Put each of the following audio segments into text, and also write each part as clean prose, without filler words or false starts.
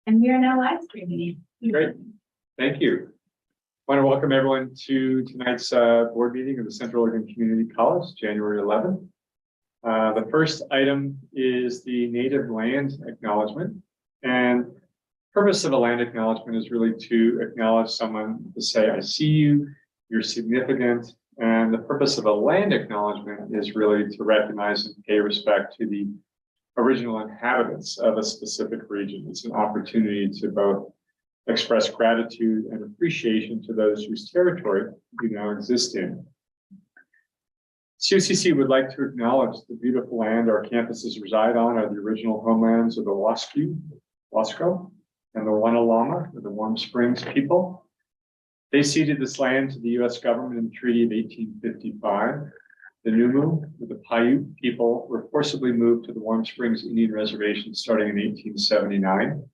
And we are now live streaming. Great, thank you. I want to welcome everyone to tonight's board meeting of the Central Oregon Community College, January 11th. The first item is the native land acknowledgement. And purpose of a land acknowledgement is really to acknowledge someone, to say, I see you, you're significant. And the purpose of a land acknowledgement is really to recognize and pay respect to the original inhabitants of a specific region. It's an opportunity to both express gratitude and appreciation to those whose territory you now exist in. COCC would like to acknowledge the beautiful land our campuses reside on are the original homelands of the Wasco, and the Wanalama, or the Warm Springs people. They ceded this land to the U.S. government in the Treaty of 1855. The Numu, the Paiute people, were forcibly moved to the Warm Springs Indian Reservation starting in 1879.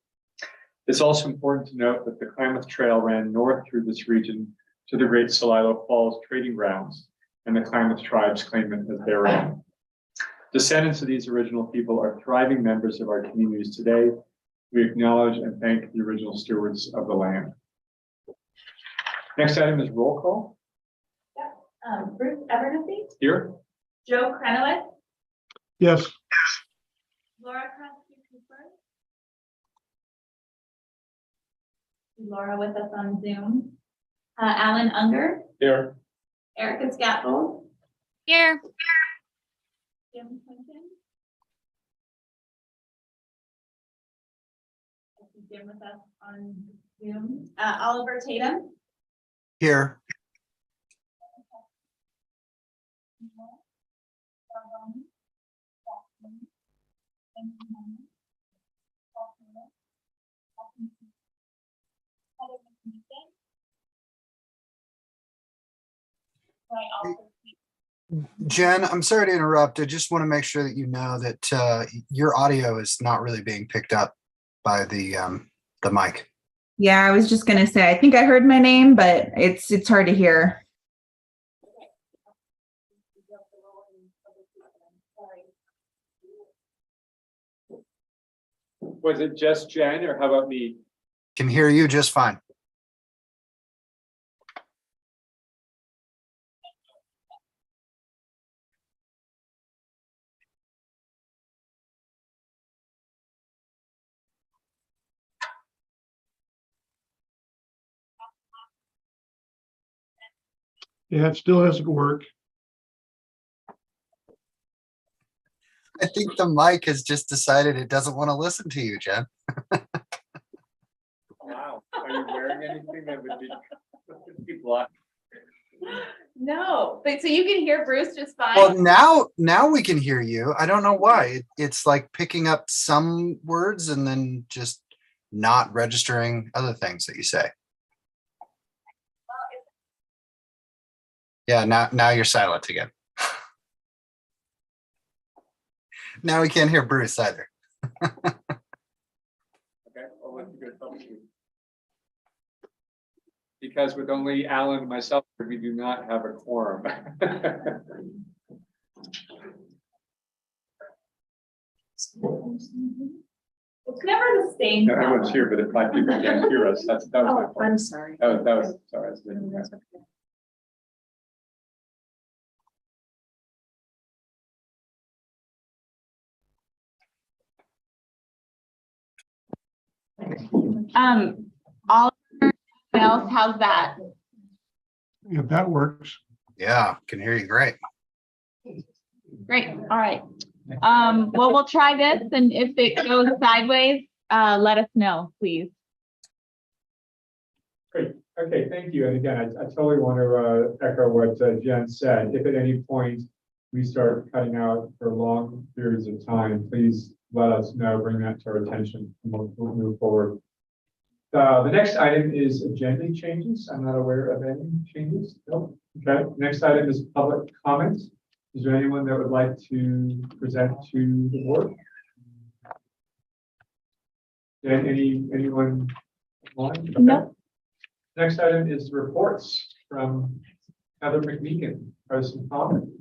It's also important to note that the Klamath Trail ran north through this region to the Great Celilo Falls trading grounds, and the Klamath tribes claim it as their own. Descendants of these original people are thriving members of our communities today. We acknowledge and thank the original stewards of the land. Next item is roll call. Bruce Abernathy, Here. Joe Crenoweth, Yes. Laura Krosky Cooper. Laura with us on Zoom. Alan Unger, Here. Erica Scaffold, Here. Jim Clinton. I see Jim with us on Zoom. Oliver Tatum. Here. Jen, I'm sorry to interrupt. I just want to make sure that you know that your audio is not really being picked up by the mic. Yeah, I was just gonna say, I think I heard my name, but it's hard to hear. Was it just Jen, or how about me? Can hear you just fine. Yeah, it still doesn't work. I think the mic has just decided it doesn't want to listen to you, Jen. Wow, are you wearing anything that would be blocked? No, but so you can hear Bruce just fine. Well, now we can hear you. I don't know why. It's like picking up some words and then just not registering other things that you say. Yeah, now you're silent again. Now we can't hear Bruce either. Okay, I'll let you go troubleshoot. Because with only Alan and myself, we do not have a quorum. It's never the same. No, everyone's here, but if 5 people can't hear us, that was my Oh, point. I'm sorry. That was sorry. I was No, thinking that's that. okay. Oliver else, how's that? If that works. Yeah, can hear you great. Great, all right. Well, we'll try this, and if it goes sideways, let us know, please. Great. Okay, thank you. And again, I totally want to echo what Jen said. If at any point we start cutting out for long periods of time, please let us know, bring that to our attention, and we'll move forward. The next item is agenda changes. I'm not aware of any changes. Nope. Okay, next item is public comments. Is there anyone that would like to present to the board? Anyone online? Okay. No. Next item is reports from Heather McMeekin, President Common.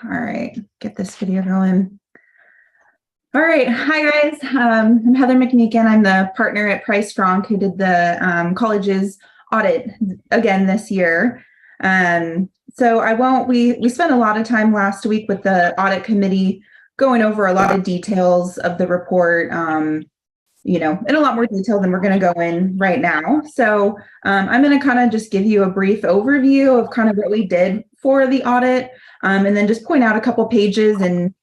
All right, get this video going. All right, hi guys. I'm Heather McMeekin. I'm the partner at Price Frank who did the college's audit again this year. So we spent a lot of time last week with the audit committee going over a lot of details of the report, in a lot more detail than we're going to go in right now. So I'm going to kind of just give you a brief overview of kind of what we did for the audit, and then just point out a couple pages and,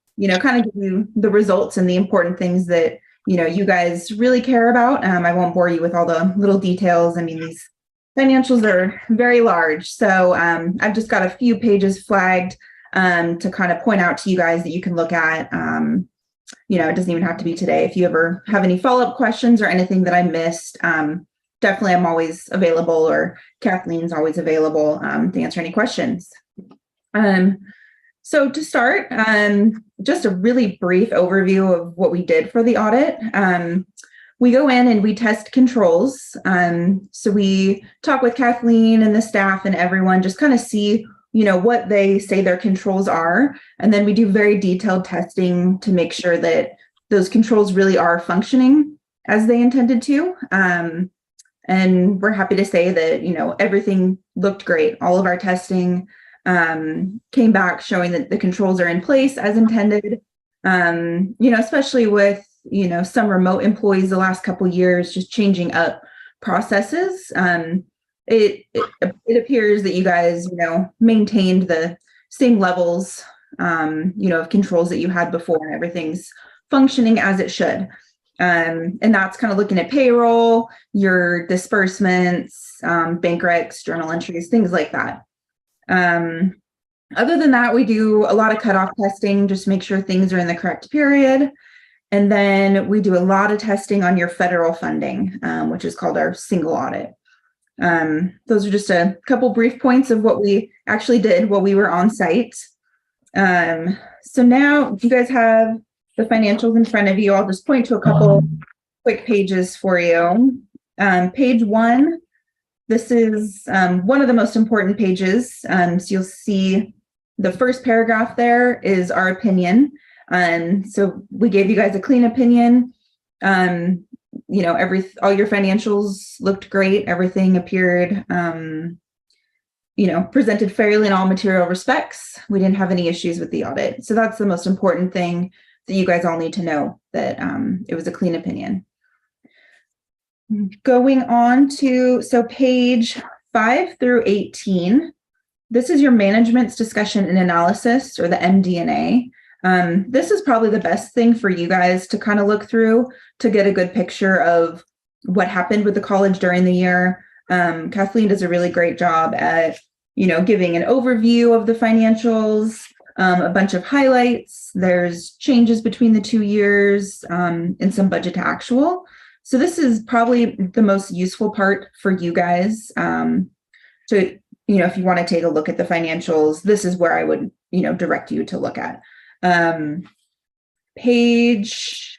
kind of give you the results and the important things that, you guys really care about. I won't bore you with all the little details. I mean, these financials are very large. So I've just got a few pages flagged to kind of point out to you guys that you can look at. It doesn't even have to be today. If you ever have any follow-up questions or anything that I missed, definitely I'm always available, or Kathleen's always available to answer any questions. So to start, just a really brief overview of what we did for the audit. We go in and we test controls. So we talk with Kathleen and the staff and everyone, just kind of see what they say their controls are. And then we do very detailed testing to make sure that those controls really are functioning as they intended to. And we're happy to say that, everything looked great. All of our testing came back showing that the controls are in place as intended. Especially with, some remote employees the last couple of years, just changing up processes. It appears that you guys, maintained the same levels, of controls that you had before, and everything's functioning as it should. And that's kind of looking at payroll, your disbursements, bank recs, journal entries, things like that. Other than that, we do a lot of cutoff testing, just make sure things are in the correct period. And then we do a lot of testing on your federal funding, which is called our single audit. Those are just a couple brief points of what we actually did while we were on site. So now you guys have the financials in front of you. I'll just point to a couple quick pages for you. Page 1, this is one of the most important pages. So you'll see the first paragraph there is our opinion. So we gave you guys a clean opinion. All your financials looked great. Everything appeared, presented fairly in all material respects. We didn't have any issues with the audit. So that's the most important thing that you guys all need to know, that it was a clean opinion. Going on to, page 5 through 18, this is your management's discussion and analysis, or the MD&A. This is probably the best thing for you guys to kind of look through to get a good picture of what happened with the college during the year. Kathleen does a really great job at, giving an overview of the financials, a bunch of highlights. There's changes between the 2 years, and some budget to actual. So this is probably the most useful part for you guys. If you want to take a look at the financials, this is where I would, direct you to look at. Page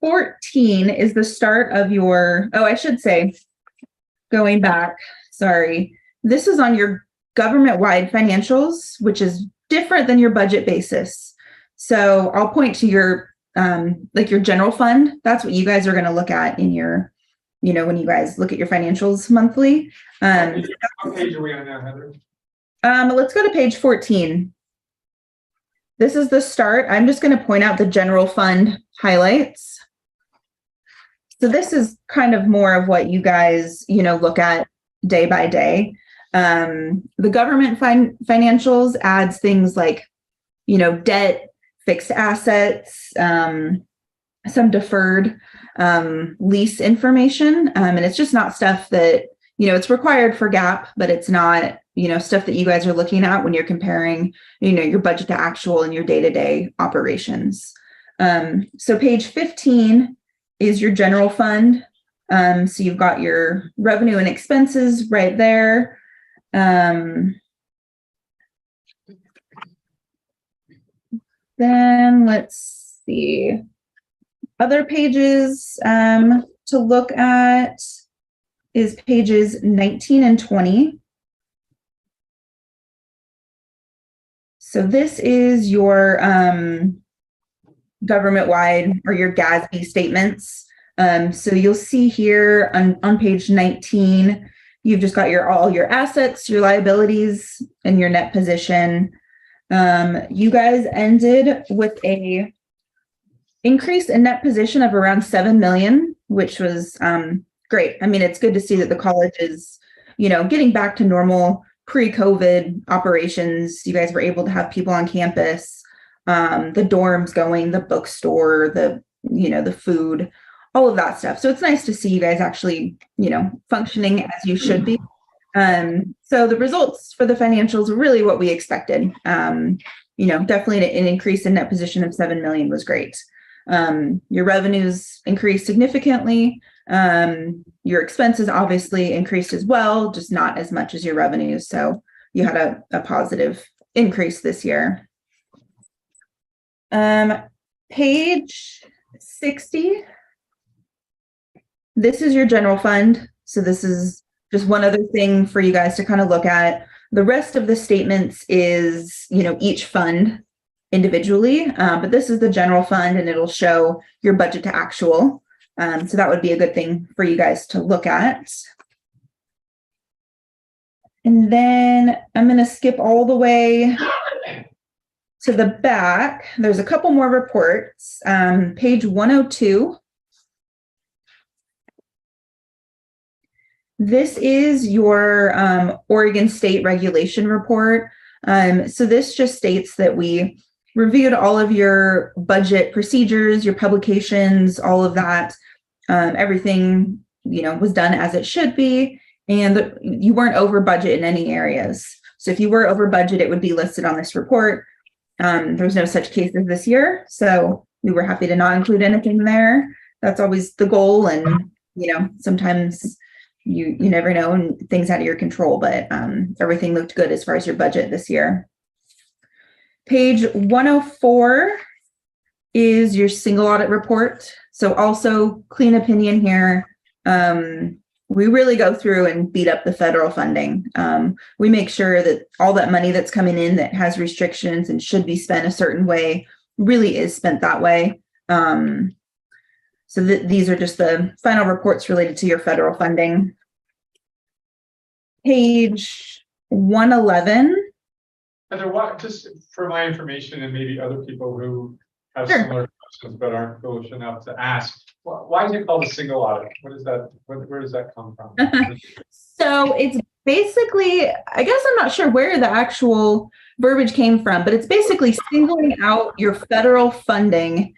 14 is the start of your, going back, sorry. This is on your government-wide financials, which is different than your budget basis. So I'll point to your, your general fund. That's what you guys are going to look at in your, when you guys look at your financials monthly. What page are we on now, Heather? Let's go to page 14. This is the start. I'm just going to point out the general fund highlights. So this is kind of more of what you guys, look at day by day. The government financials adds things like, debt, fixed assets, some deferred lease information. And it's just not stuff that, it's required for GAAP, but it's not, stuff that you guys are looking at when you're comparing, your budget to actual and your day-to-day operations. So page 15 is your general fund. So you've got your revenue and expenses right there. Then let's see, other pages to look at is pages 19 and 20. So this is your government-wide or your GASB statements. So you'll see here on page 19, you've just got all your assets, your liabilities, and your net position. You guys ended with a increase in net position of around 7 million, which was great. I mean, it's good to see that the college is, getting back to normal pre-COVID operations. You guys were able to have people on campus, the dorms going, the bookstore, the food, all of that stuff. So it's nice to see you guys actually, functioning as you should be. So the results for the financials were really what we expected. Definitely an increase in net position of 7 million was great. Your revenues increased significantly. Your expenses obviously increased as well, just not as much as your revenues. So you had a positive increase this year. Page 60. This is your general fund. So this is just one other thing for you guys to kind of look at. The rest of the statements is, each fund individually, but this is the general fund and it'll show your budget to actual. So that would be a good thing for you guys to look at. And then I'm going to skip all the way to the back. There's a couple more reports. Page 102. This is your Oregon State regulation report. So this just states that we reviewed all of your budget procedures, your publications, all of that. Everything, was done as it should be. And you weren't over budget in any areas. So if you were over budget, it would be listed on this report. There was no such cases this year. So we were happy to not include anything there. That's always the goal. And, sometimes you never know and things out of your control, but everything looked good as far as your budget this year. Page 104 is your single audit report. So also clean opinion here. We really go through and beat up the federal funding. We make sure that all that money that's coming in that has restrictions and should be spent a certain way really is spent that way. So these are just the final reports related to your federal funding. Page 111. Heather, just for my information and maybe other people who have Sure. similar questions but aren't foolish enough to ask, why is it called a single audit? What is that? Where does that come from? So it's basically, I guess I'm not sure where the actual verbiage came from, but it's basically singling out your federal funding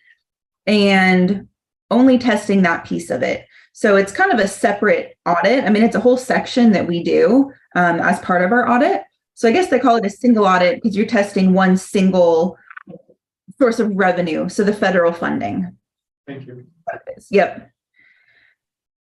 and only testing that piece of it. So it's kind of a separate audit. I mean, it's a whole section that we do as part of our audit. So I guess they call it a single audit because you're testing one single source of revenue. So the federal funding. Thank you. Yep.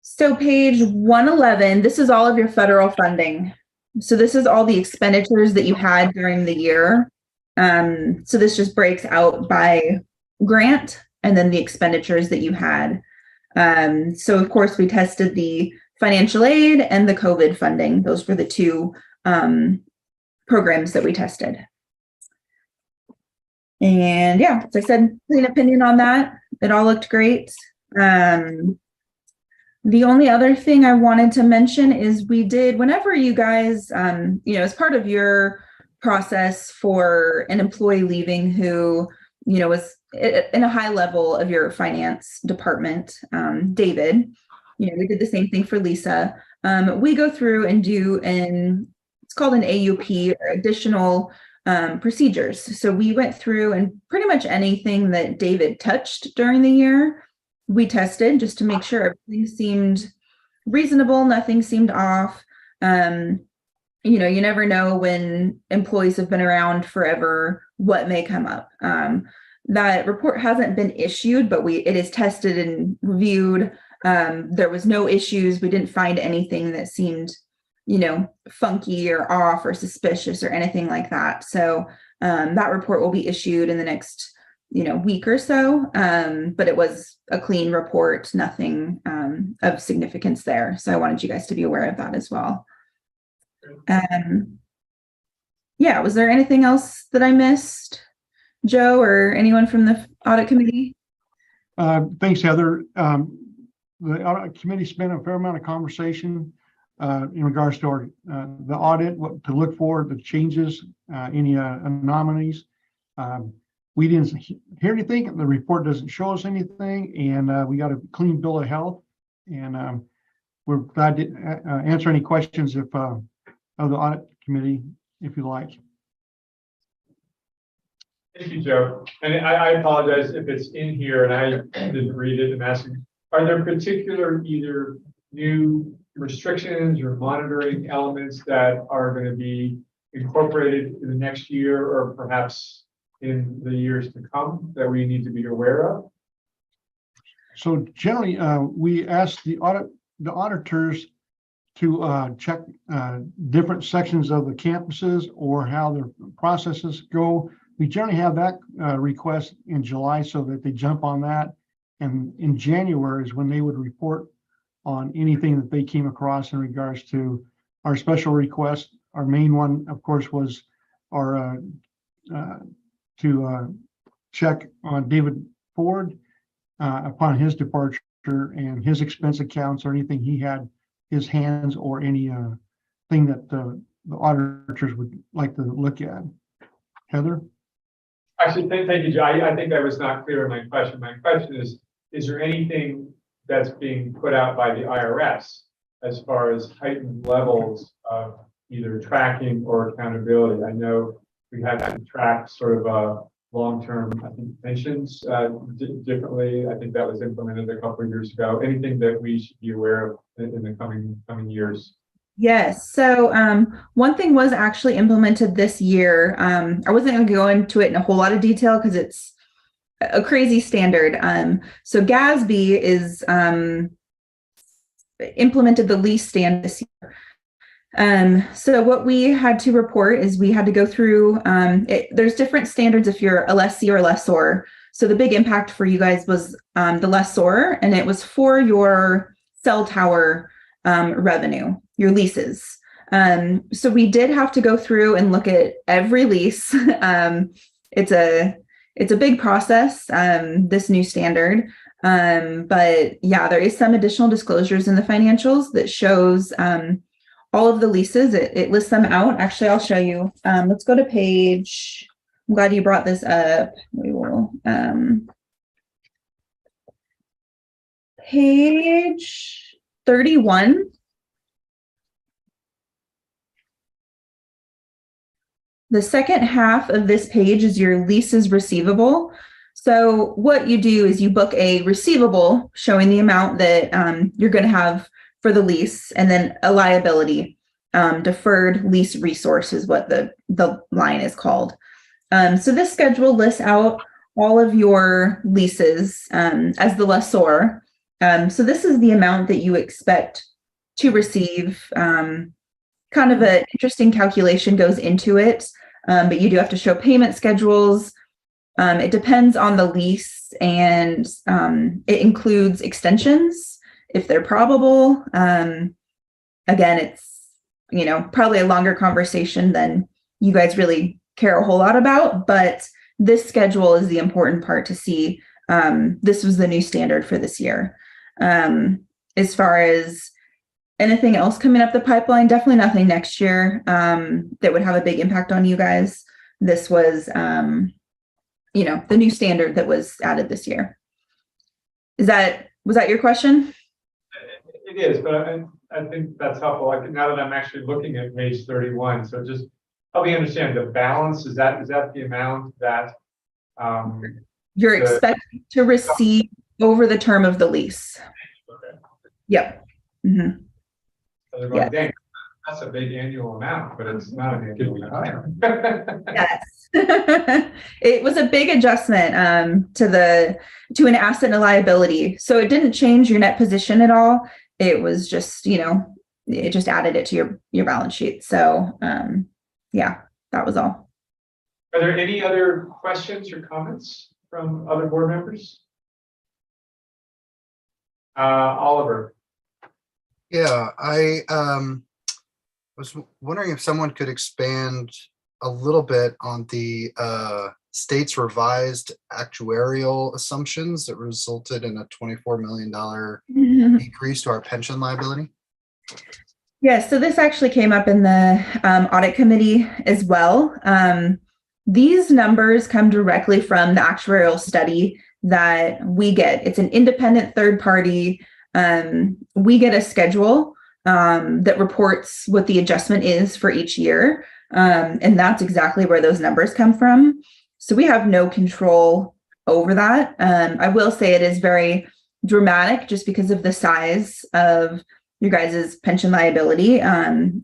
So page 111, this is all of your federal funding. So this is all the expenditures that you had during the year. So this just breaks out by grant and then the expenditures that you had. So of course we tested the financial aid and the COVID funding. Those were the two programs that we tested. And yeah, as I said, clean opinion on that. It all looked great. The only other thing I wanted to mention is we did, whenever you guys, as part of your process for an employee leaving who, was in a high level of your finance department, David, we did the same thing for Lisa. We go through and do it's called an AUP, or additional procedures. So we went through and pretty much anything that David touched during the year, we tested just to make sure everything seemed reasonable, nothing seemed off. You never know when employees have been around forever, what may come up. That report hasn't been issued, but it is tested and reviewed. There was no issues. We didn't find anything that seemed, funky or off or suspicious or anything like that. So that report will be issued in the next, week or so. But it was a clean report, nothing of significance there. So I wanted you guys to be aware of that as well. Yeah, was there anything else that I missed, Joe, or anyone from the audit committee? Thanks, Heather. The audit committee spent a fair amount of conversation in regards to our the audit, what to look for, the changes, any anomalies. We didn't hear anything. The report doesn't show us anything, and we got a clean bill of health. And we're glad to answer any questions if of the audit committee, if you like. Thank you, Joe. And I apologize if it's in here and I didn't read it and asking, are there particular either new restrictions or monitoring elements that are going to be incorporated in the next year or perhaps in the years to come that we need to be aware of? So generally, we ask the auditors to check different sections of the campuses or how their processes go. We generally have that request in July so that they jump on that. And in January is when they would report on anything that they came across in regards to our special request. Our main one, of course, was our to check on David Ford upon his departure and his expense accounts or anything he had his hands or any thing that the auditors would like to look at. Heather? Actually, thank you, Joe. I think I was not clear in my question. My question is there anything that's being put out by the IRS as far as heightened levels of either tracking or accountability? I know we had to track sort of long-term, I think, pensions differently. I think that was implemented a couple of years ago. Anything that we should be aware of in the coming years? Yes. So one thing was actually implemented this year. I wasn't going to go into it in a whole lot of detail because it's a crazy standard. So GASB is implemented the lease standard this year. So what we had to report is we had to go through, there's different standards if you're a lessee or lessor. So the big impact for you guys was the lessor, and it was for your cell tower revenue, your leases. So we did have to go through and look at every lease. It's a big process, this new standard. But yeah, there is some additional disclosures in the financials that shows all of the leases. It lists them out. Actually, I'll show you. Let's go to page. I'm glad you brought this up. We will page 31. The second half of this page is your leases receivable. So what you do is you book a receivable showing the amount that you're going to have for the lease, and then a liability, deferred lease resource is what the line is called. So this schedule lists out all of your leases as the lessor. So this is the amount that you expect to receive. Kind of an interesting calculation goes into it, but you do have to show payment schedules. It depends on the lease, and it includes extensions if they're probable. Again, it's, probably a longer conversation than you guys really care a whole lot about, but this schedule is the important part to see. This was the new standard for this year. As far as anything else coming up the pipeline, definitely nothing next year that would have a big impact on you guys. This was, the new standard that was added this year. Was that your question? It is, but I think that's helpful. Now that I'm actually looking at page 31, so just help me understand the balance. Is that the amount that you're expected to receive over the term of the lease? Okay. Yep. Mm-hmm. So they're going, dang, that's a big annual amount, but it's not a big amount. Yes. It was a big adjustment to an asset and a liability. So it didn't change your net position at all. It was just, it just added it to your balance sheet. So yeah, that was all. Are there any other questions or comments from other board members? Oliver. Yeah, I was wondering if someone could expand a little bit on the state's revised actuarial assumptions that resulted in a $24 million decrease to our pension liability? Yes, so this actually came up in the audit committee as well. These numbers come directly from the actuarial study that we get. It's an independent third party. We get a schedule that reports what the adjustment is for each year. And that's exactly where those numbers come from. So we have no control over that. I will say it is very dramatic just because of the size of your guys' pension liability.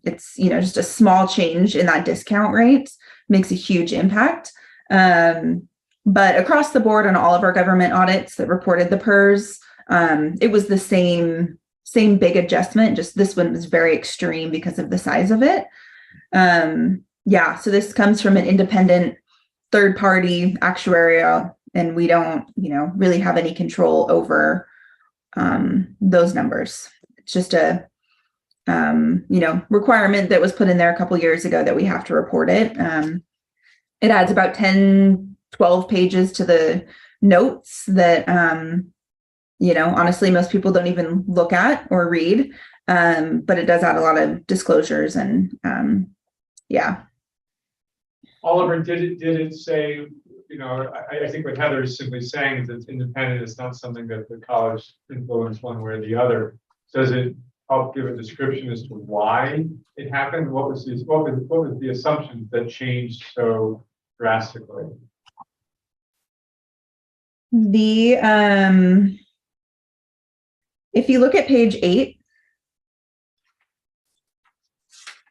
It's, just a small change in that discount rate makes a huge impact. But across the board on all of our government audits that reported the PERS, it was the same big adjustment, just this one was very extreme because of the size of it. So this comes from an independent third party actuarial, and we don't, really have any control over those numbers. It's just a, requirement that was put in there a couple years ago that we have to report it. It adds about 10, 12 pages to the notes that, honestly, most people don't even look at or read, but it does add a lot of disclosures and, Oliver, did it say, I think what Heather is simply saying is it's independent, it's not something that the college influenced one way or the other. Does it help give a description as to why it happened? What was the assumptions that changed so drastically? If you look at page 8,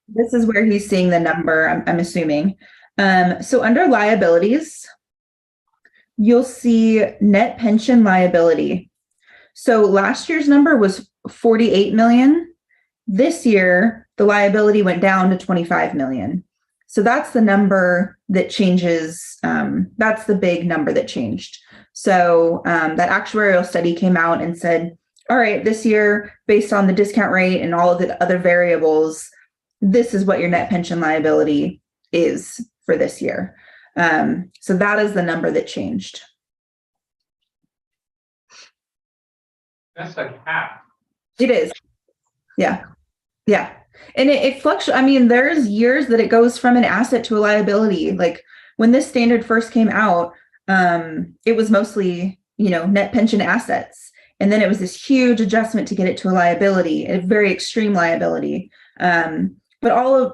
this is where he's seeing the number, I'm assuming. So under liabilities, you'll see net pension liability. So last year's number was 48 million. This year, the liability went down to 25 million. So that's the number that changes. That's the big number that changed. So that actuarial study came out and said, all right, this year, based on the discount rate and all of the other variables, this is what your net pension liability is for this year. So that is the number that changed. That's like half. It is. Yeah. And it fluctuates. I mean, there's years that it goes from an asset to a liability. Like when this standard first came out, it was mostly, net pension assets. And then it was this huge adjustment to get it to a liability, a very extreme liability. But all of,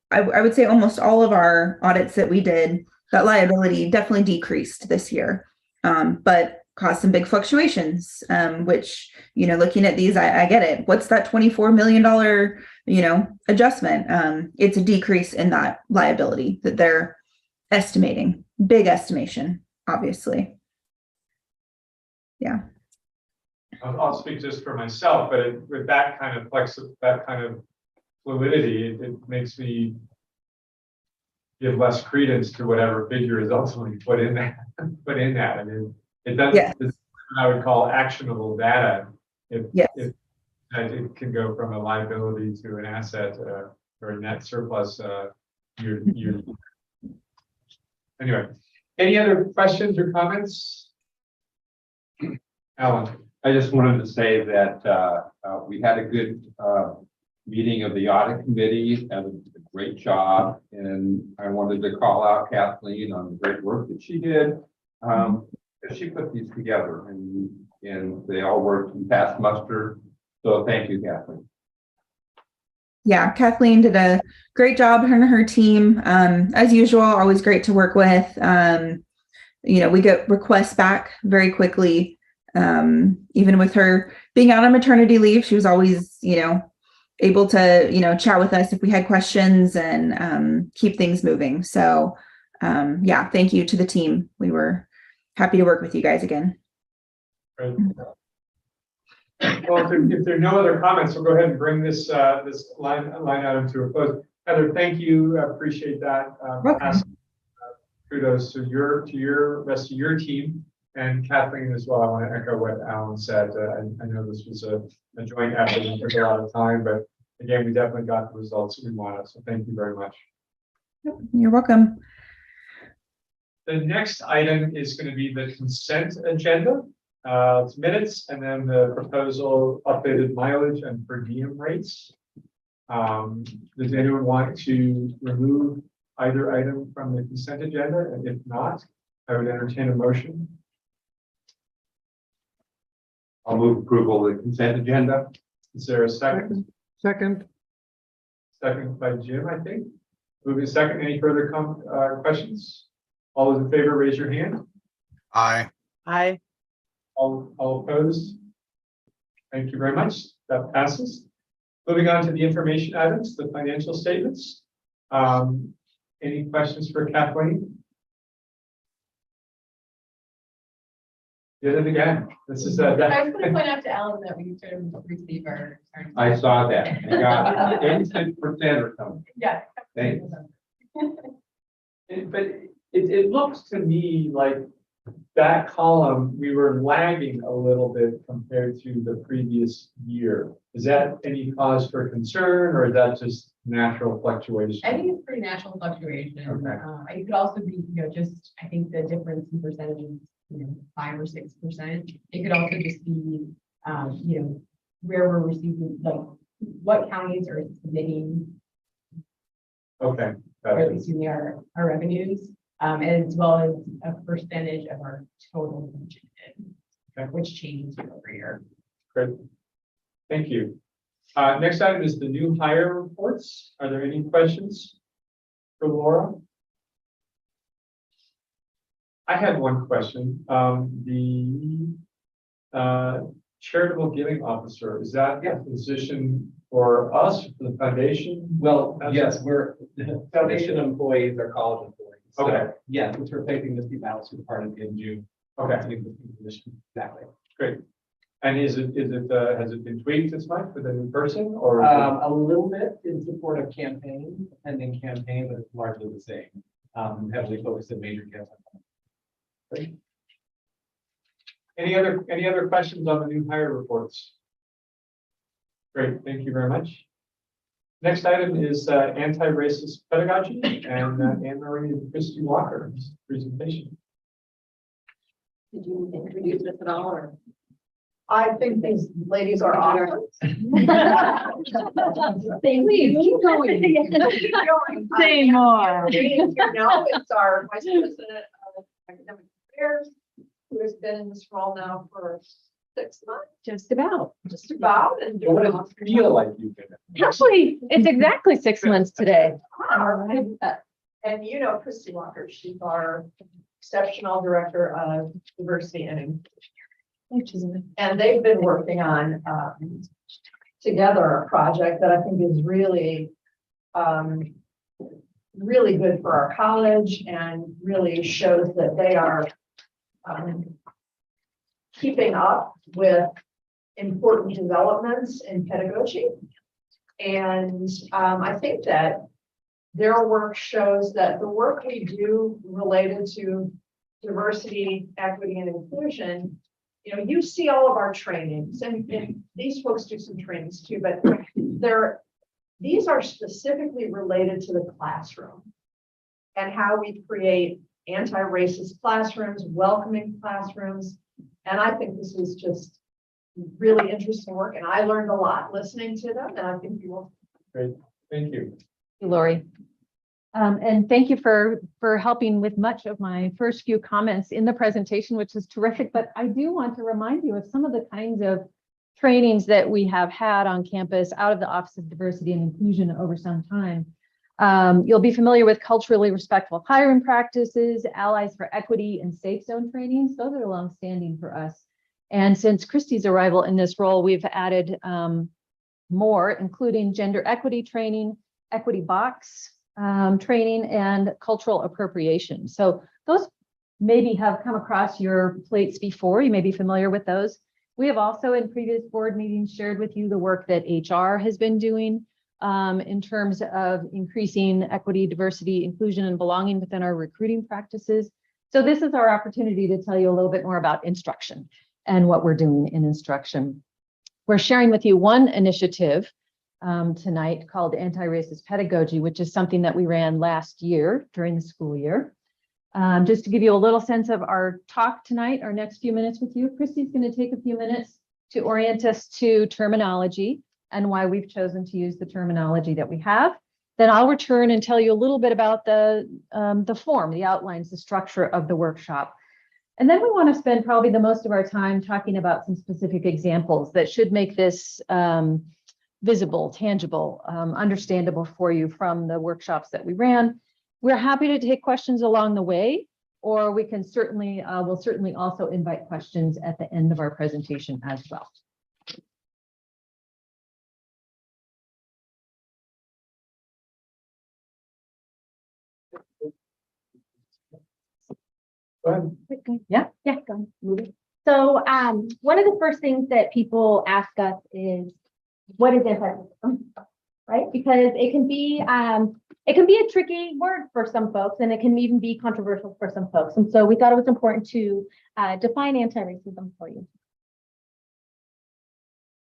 I would say almost all of our audits that we did, that liability definitely decreased this year, but caused some big fluctuations, which, looking at these, I get it. What's that $24 million, adjustment? It's a decrease in that liability that they're estimating. Big estimation, obviously. Yeah. I'll speak just for myself, but with that kind of fluidity, it makes me give less credence to whatever figure is ultimately put in that. I mean, it doesn't. Yeah. It's what I would call actionable data. If it can go from a liability to an asset or a net surplus. Anyway, any other questions or comments? Alan. I just wanted to say that we had a good meeting of the audit committee and a great job. And I wanted to call out Kathleen on the great work that she did. She put these together and they all worked and passed muster. So thank you, Kathleen. Yeah, Kathleen did a great job, her and her team. As usual, always great to work with. We get requests back very quickly. Even with her being out on maternity leave, she was always, able to, chat with us if we had questions and keep things moving. So, thank you to the team. We were happy to work with you guys again. Great. Well, if there are no other comments, we'll go ahead and bring this line item to a close. Heather, thank you. I appreciate that. Kudos to your rest of your team. And Kathleen as well. I want to echo what Alan said. I know this was a joint effort and took a lot of time, but again, we definitely got the results we wanted. So thank you very much. You're welcome. The next item is going to be the consent agenda. It's minutes and then the proposal updated mileage and per diem rates. Does anyone want to remove either item from the consent agenda? And if not, I would entertain a motion. I'll move approval of the consent agenda. Is there a second? Second. Second by Jim, I think. Moving second, any further questions? All those in favor, raise your hand. Aye. Aye. All opposed? Thank you very much. That passes. Moving on to the information items, the financial statements. Any questions for Kathleen? Did it again. This is I was gonna point out to Ellen that we sort of receive our. I saw that. I got 86% or something. Yeah. Thanks. It looks to me like that column, we were lagging a little bit compared to the previous year. Is that any cause for concern or is that just natural fluctuation? I think it's pretty natural fluctuation. Okay. It could also be, just, I think the difference in percentages, 5 or 6%. It could also just be, where we're receiving, like, what counties are submitting, Okay. or receiving our revenues, as well as a percentage of our total budget, Okay. which changes year over year. Great. Thank you. Next item is the new hire reports. Are there any questions for Laura? I had one question. The charitable giving officer, is that a position for us, for the foundation? Well, yes, we're foundation employees are college employees. So, Okay. yes, it's replacing Misty Mouse, who departed in June. Okay, It's an existing position. Exactly. great. And has it been tweaked this month for the new person or? is it- A little bit in support of campaign, pending campaign, but it's largely the same. Heavily focused in major campaigns. Any other questions on the new hire reports? Great, thank you very much. Next item is anti-racist pedagogy and Anne Marie and Christy Walker's presentation. Did you introduce us at all, or? I think these ladies are awesome. Please, keep going. Say more. It's our vice president of academic affairs, who has been in this role now for 6 months, Just about. just about, and What doing does it feel like you've been? Actually, it's exactly 6 months today. And Christy Walker, she's our exceptional director of diversity and inclusion. And they've been working on together a project that I think is really, really good for our college and really shows that they are keeping up with important developments in pedagogy. And I think that their work shows that the work we do related to diversity, equity, and inclusion, you see all of our trainings, and these folks do some trainings too, but these are specifically related to the classroom and how we create anti-racist classrooms, welcoming classrooms. And I think this is just really interesting work, and I learned a lot listening to them, and I think you will. Great, thank you. Lori. And thank you for helping with much of my first few comments in the presentation, which is terrific. But I do want to remind you of some of the kinds of trainings that we have had on campus out of the Office of Diversity and Inclusion over some time. You'll be familiar with culturally respectful hiring practices, allies for equity, and safe zone trainings. Those are longstanding for us. And since Christy's arrival in this role, we've added more, including gender equity training, equity box training, and cultural appropriation. So those maybe have come across your plates before. You may be familiar with those. We have also in previous board meetings shared with you the work that HR has been doing in terms of increasing equity, diversity, inclusion, and belonging within our recruiting practices. So this is our opportunity to tell you a little bit more about instruction and what we're doing in instruction. We're sharing with you one initiative tonight called Anti-Racist Pedagogy, which is something that we ran last year during the school year. Just to give you a little sense of our talk tonight, our next few minutes with you, Christy's going to take a few minutes to orient us to terminology and why we've chosen to use the terminology that we have. Then I'll return and tell you a little bit about the form, the outlines, the structure of the workshop. And then we want to spend probably the most of our time talking about some specific examples that should make this visible, tangible, understandable for you from the workshops that we ran. We're happy to take questions along the way, or we can certainly, we'll certainly also invite questions at the end of our presentation as well. Yeah. Go on, move it. So one of the first things that people ask us is, what is anti-racism? Right? Because it can be a tricky word for some folks, and it can even be controversial for some folks. And so we thought it was important to define anti-racism for you.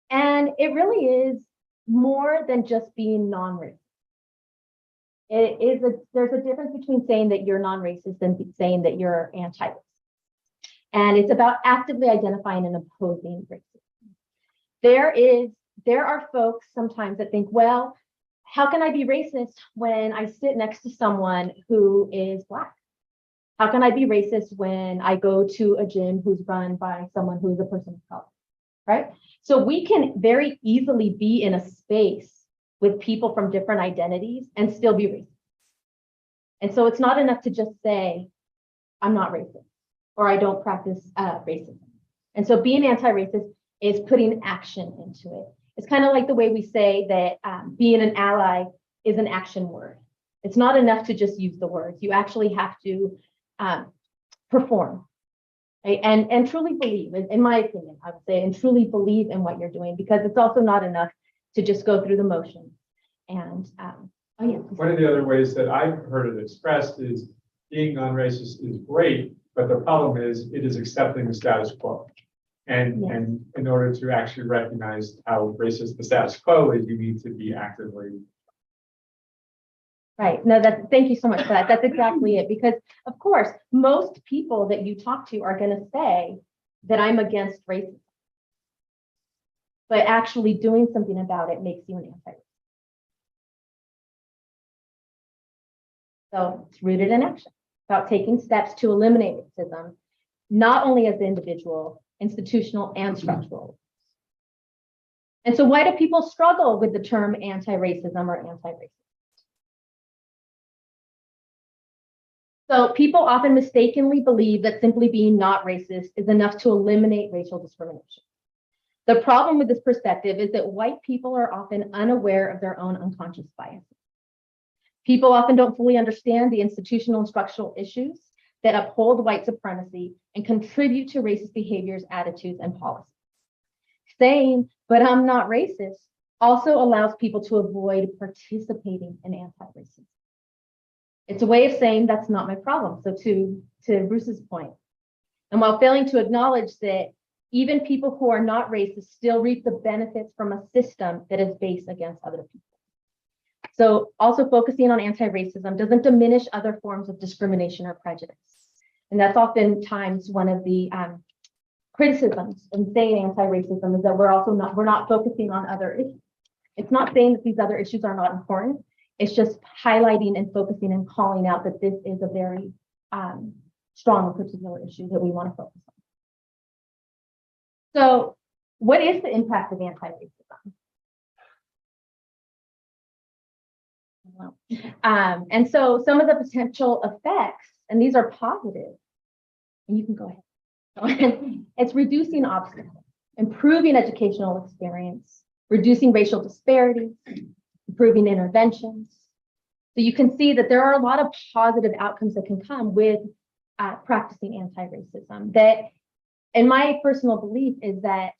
And it really is more than just being non-racist. There's a difference between saying that you're non-racist and saying that you're anti-racist. And it's about actively identifying and opposing racism. There are folks sometimes that think, well, how can I be racist when I sit next to someone who is Black? How can I be racist when I go to a gym who's run by someone who's a person of color, right? So we can very easily be in a space with people from different identities and still be racist. And so it's not enough to just say, I'm not racist, or I don't practice racism. And so being anti-racist is putting action into it. It's kind of like the way we say that being an ally is an action word. It's not enough to just use the words. You actually have to perform, right? And truly believe, in my opinion, I would say, and truly believe in what you're doing, because it's also not enough to just go through the motions. And oh yeah. One of the other ways that I've heard it expressed is being non-racist is great, but the problem is it is accepting the status quo. And in order to actually recognize how racist the status quo is, you need to be actively. Right. No, thank you so much for that. That's exactly it. Because of course, most people that you talk to are going to say that I'm against racism. But actually doing something about it makes you an anti-racist. So it's rooted in action, about taking steps to eliminate racism, not only as the individual, institutional, and structural. And so why do people struggle with the term anti-racism or anti-racist? So people often mistakenly believe that simply being not racist is enough to eliminate racial discrimination. The problem with this perspective is that white people are often unaware of their own unconscious biases. People often don't fully understand the institutional and structural issues that uphold white supremacy and contribute to racist behaviors, attitudes, and policies. Saying, but I'm not racist, also allows people to avoid participating in anti-racism. It's a way of saying that's not my problem. So to Bruce's point, and while failing to acknowledge that even people who are not racist still reap the benefits from a system that is based against other people. So also focusing on anti-racism doesn't diminish other forms of discrimination or prejudice. And that's oftentimes one of the criticisms in saying anti-racism is that we're not focusing on other issues. It's not saying that these other issues are not important. It's just highlighting and focusing and calling out that this is a very strong and particular issue that we want to focus on. So what is the impact of anti-racism? And so some of the potential effects, and these are positive, and you can go ahead. It's reducing obstacles, improving educational experience, reducing racial disparities, improving interventions. So you can see that there are a lot of positive outcomes that can come with practicing anti-racism. That, in my personal belief, is that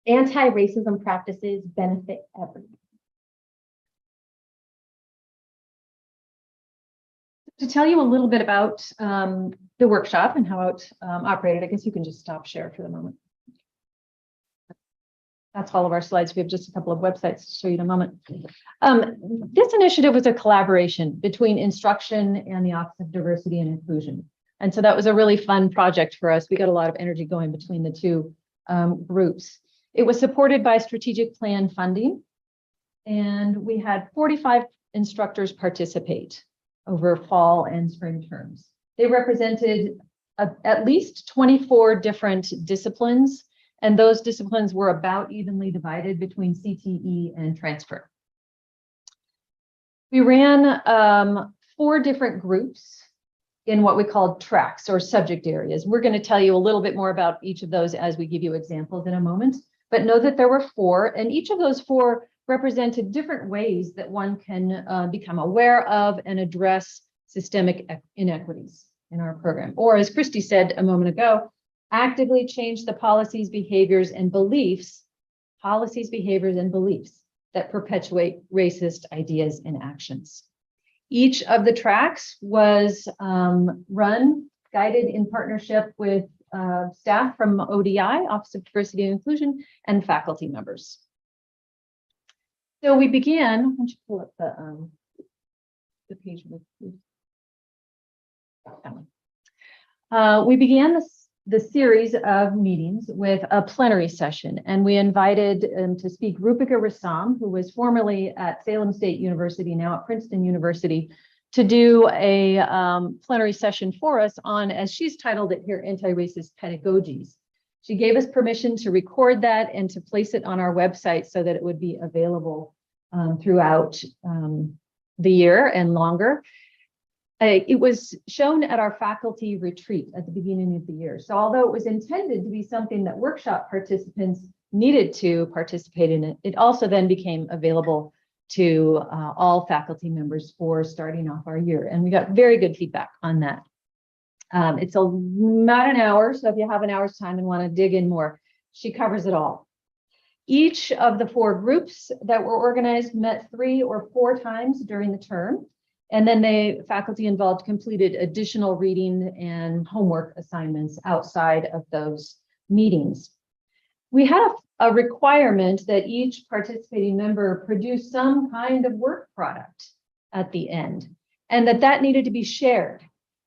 anti-racism practices benefit everyone. To tell you a little bit about the workshop and how it operated, I guess you can just stop share for the moment. That's all of our slides. We have just a couple of websites to show you in a moment. This initiative was a collaboration between instruction and the Office of Diversity and Inclusion. And so that was a really fun project for us. We got a lot of energy going between the two groups. It was supported by strategic plan funding. And we had 45 instructors participate over fall and spring terms. They represented at least 24 different disciplines, and those disciplines were about evenly divided between CTE and transfer. We ran 4 different groups in what we called tracks or subject areas. We're going to tell you a little bit more about each of those as we give you examples in a moment, but know that there were 4, and each of those 4 represented different ways that one can become aware of and address systemic inequities in our program. Or as Christy said a moment ago, actively change the policies, behaviors, and beliefs that perpetuate racist ideas and actions. Each of the tracks was guided in partnership with staff from ODI, Office of Diversity and Inclusion, and faculty members. So we began, why don't you pull up the page with we began the series of meetings with a plenary session, and we invited to speak Rupika Rassam, who was formerly at Salem State University, now at Princeton University, to do a plenary session for us on, as she's titled it here, anti-racist pedagogies. She gave us permission to record that and to place it on our website so that it would be available throughout the year and longer. It was shown at our faculty retreat at the beginning of the year. So although it was intended to be something that workshop participants needed to participate in, it also then became available to all faculty members for starting off our year. And we got very good feedback on that. It's about an hour, so if you have an hour's time and want to dig in more, she covers it all. Each of the 4 groups that were organized met 3 or 4 times during the term. And then the faculty involved completed additional reading and homework assignments outside of those meetings. We had a requirement that each participating member produce some kind of work product at the end, and that needed to be shared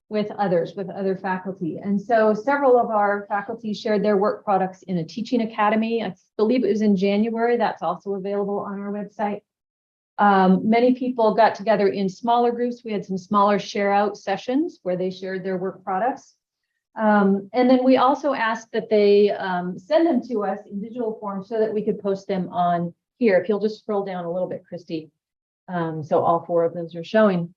with others, with other faculty. And so several of our faculty shared their work products in a teaching academy. I believe it was in January. That's also available on our website. Many people got together in smaller groups. We had some smaller share out sessions where they shared their work products. And then we also asked that they send them to us in digital form so that we could post them on here. If you'll just scroll down a little bit, Christy. So all 4 of those are showing.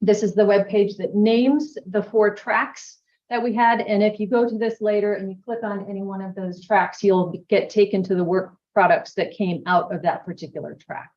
This is the web page that names the 4 tracks that we had. And if you go to this later and you click on any one of those tracks, you'll get taken to the work products that came out of that particular track.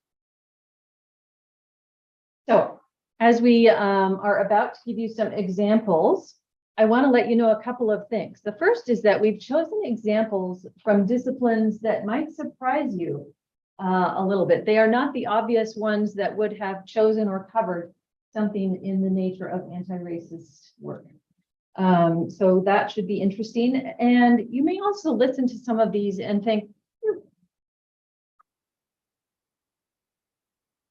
So as we are about to give you some examples, I want to let you know a couple of things. The first is that we've chosen examples from disciplines that might surprise you a little bit. They are not the obvious ones that would have chosen or covered something in the nature of anti-racist work. So that should be interesting. And you may also listen to some of these and think,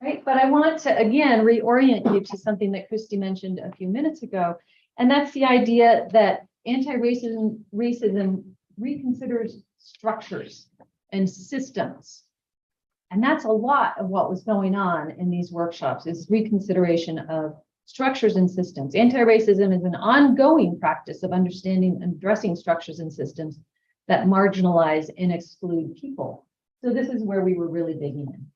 right? But I want to, again, reorient you to something that Christy mentioned a few minutes ago, and that's the idea that anti-racism reconsiders structures and systems. And that's a lot of what was going on in these workshops, is reconsideration of structures and systems. Anti-racism is an ongoing practice of understanding and addressing structures and systems that marginalize and exclude people. So this is where we were really digging in.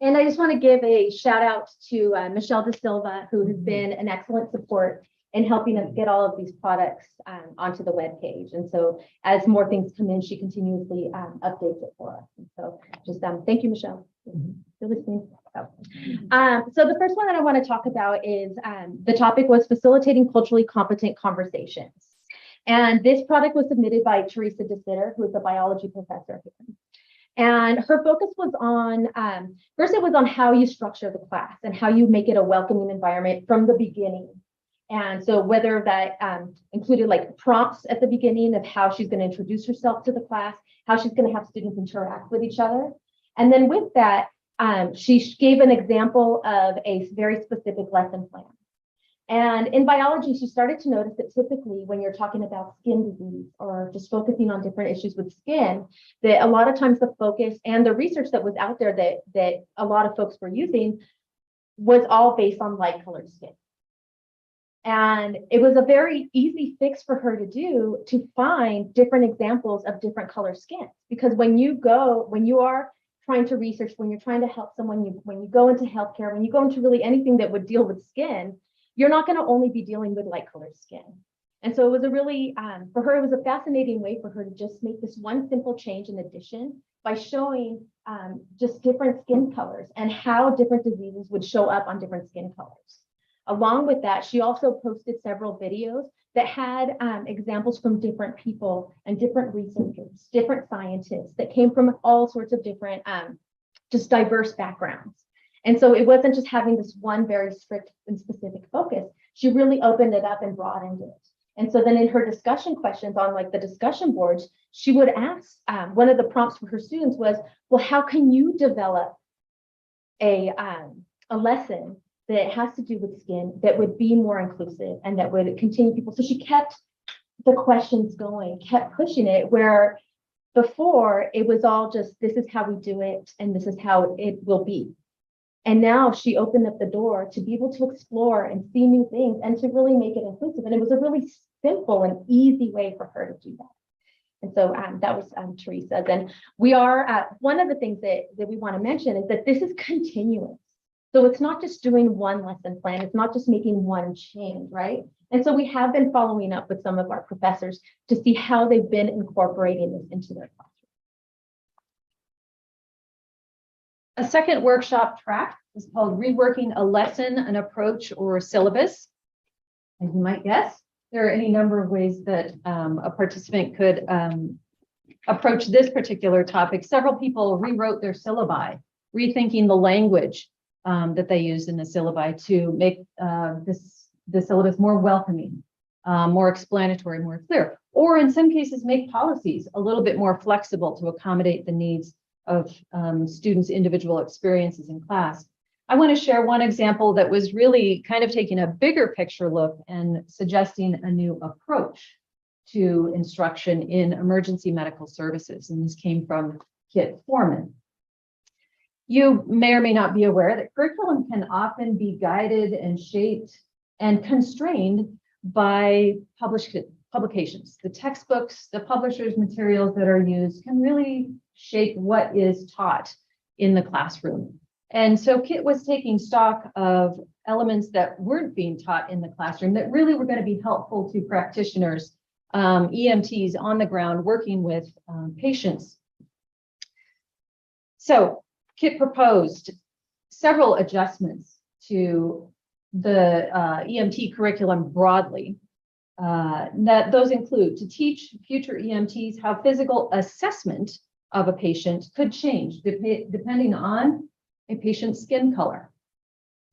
And I just want to give a shout out to Michelle De Silva, who has been an excellent support in helping us get all of these products onto the web page. And so as more things come in, she continuously updates it for us. And so just thank you, Michelle, for listening. So the first one that I want to talk about is the topic was facilitating culturally competent conversations. And this product was submitted by Teresa DeSitter, who is a biology professor here. And her focus was on, first it was on how you structure the class and how you make it a welcoming environment from the beginning. And so whether that included like prompts at the beginning of how she's going to introduce herself to the class, how she's going to have students interact with each other. And then with that, she gave an example of a very specific lesson plan. And in biology, she started to notice that typically when you're talking about skin disease or just focusing on different issues with skin, that a lot of times the focus and the research that was out there that a lot of folks were using was all based on light colored skin. And it was a very easy fix for her to do to find different examples of different color skin. Because when you are trying to research, when you're trying to help someone, when you go into healthcare, when you go into really anything that would deal with skin, you're not going to only be dealing with light colored skin. And so it was a really, for her, it was a fascinating way for her to just make this one simple change in addition by showing just different skin colors and how different diseases would show up on different skin colors. Along with that, she also posted several videos that had examples from different people and different researchers, different scientists that came from all sorts of different, just diverse backgrounds. And so it wasn't just having this one very strict and specific focus. She really opened it up and broadened it. And so then in her discussion questions on like the discussion boards, she would ask, one of the prompts for her students was, well, how can you develop a lesson that has to do with skin that would be more inclusive and that would continue people? So she kept the questions going, kept pushing it, where before it was all just, this is how we do it and this is how it will be. And now she opened up the door to be able to explore and see new things and to really make it inclusive. And it was a really simple and easy way for her to do that. And so that was Teresa's. And we are, one of the things that we want to mention is that this is continuous. So it's not just doing one lesson plan. It's not just making one change, right? And so we have been following up with some of our professors to see how they've been incorporating this into their classroom. A second workshop track is called Reworking a Lesson, an Approach, or a Syllabus. And you might guess, there are any number of ways that a participant could approach this particular topic. Several people rewrote their syllabi, rethinking the language that they use in the syllabi to make the syllabus more welcoming, more explanatory, more clear, or in some cases make policies a little bit more flexible to accommodate the needs of students' individual experiences in class. I want to share one example that was really kind of taking a bigger picture look and suggesting a new approach to instruction in emergency medical services. And this came from Kit Foreman. You may or may not be aware that curriculum can often be guided and shaped and constrained by publications. The textbooks, the publisher's materials that are used can really shape what is taught in the classroom. And so Kit was taking stock of elements that weren't being taught in the classroom that really were going to be helpful to practitioners, EMTs on the ground working with patients. So Kit proposed several adjustments to the EMT curriculum broadly. Those include to teach future EMTs how physical assessment of a patient could change depending on a patient's skin color.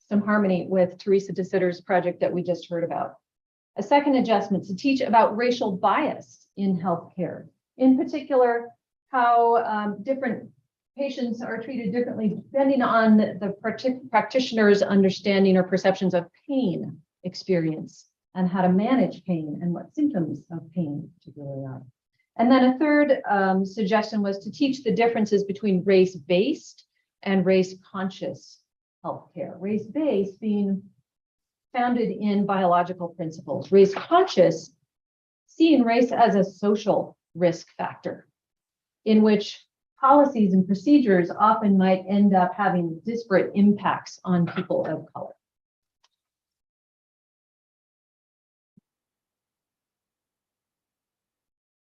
Some harmony with Teresa DeSitter's project that we just heard about. A second adjustment to teach about racial bias in healthcare, in particular, how different patients are treated differently depending on the practitioner's understanding or perceptions of pain experience and how to manage pain and what symptoms of pain particularly are. And then a third suggestion was to teach the differences between race-based and race-conscious healthcare. Race-based being founded in biological principles. Race-conscious, seeing race as a social risk factor in which policies and procedures often might end up having disparate impacts on people of color.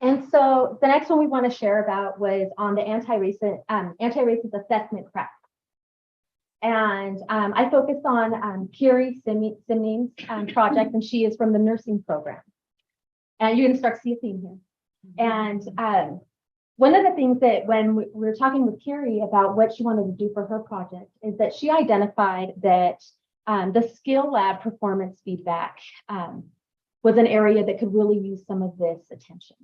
And so the next one we want to share about was on the anti-racist assessment crack. And I focused on Kiri Simning's project, and she is from the nursing program. And you're going to start to see a theme here. And one of the things that when we were talking with Kiri about what she wanted to do for her project is that she identified that The skill lab performance feedback was an area that could really use some of this attention.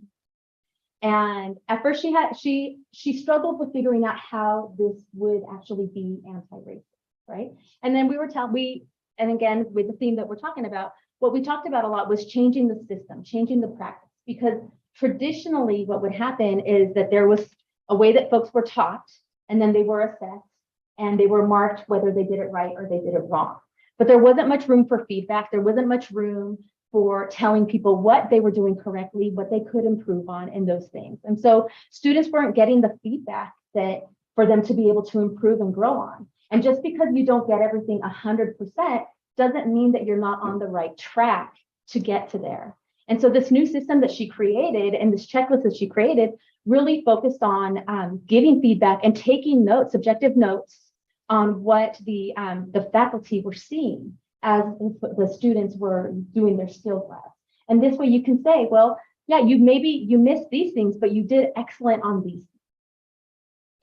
And at first she struggled with figuring out how this would actually be anti-racist, right? And then and again, with the theme that we're talking about, what we talked about a lot was changing the system, changing the practice, because traditionally what would happen is that there was a way that folks were taught, and then they were assessed, and they were marked whether they did it right or they did it wrong. But there wasn't much room for feedback. There wasn't much room for telling people what they were doing correctly, what they could improve on, and those things. And so students weren't getting the feedback that for them to be able to improve and grow on. And just because you don't get everything 100% doesn't mean that you're not on the right track to get to there. And so this new system that she created and this checklist that she created really focused on giving feedback and taking notes, subjective notes on what the faculty were seeing as the students were doing their skills labs. And this way you can say, well, yeah, you missed these things, but you did excellent on these.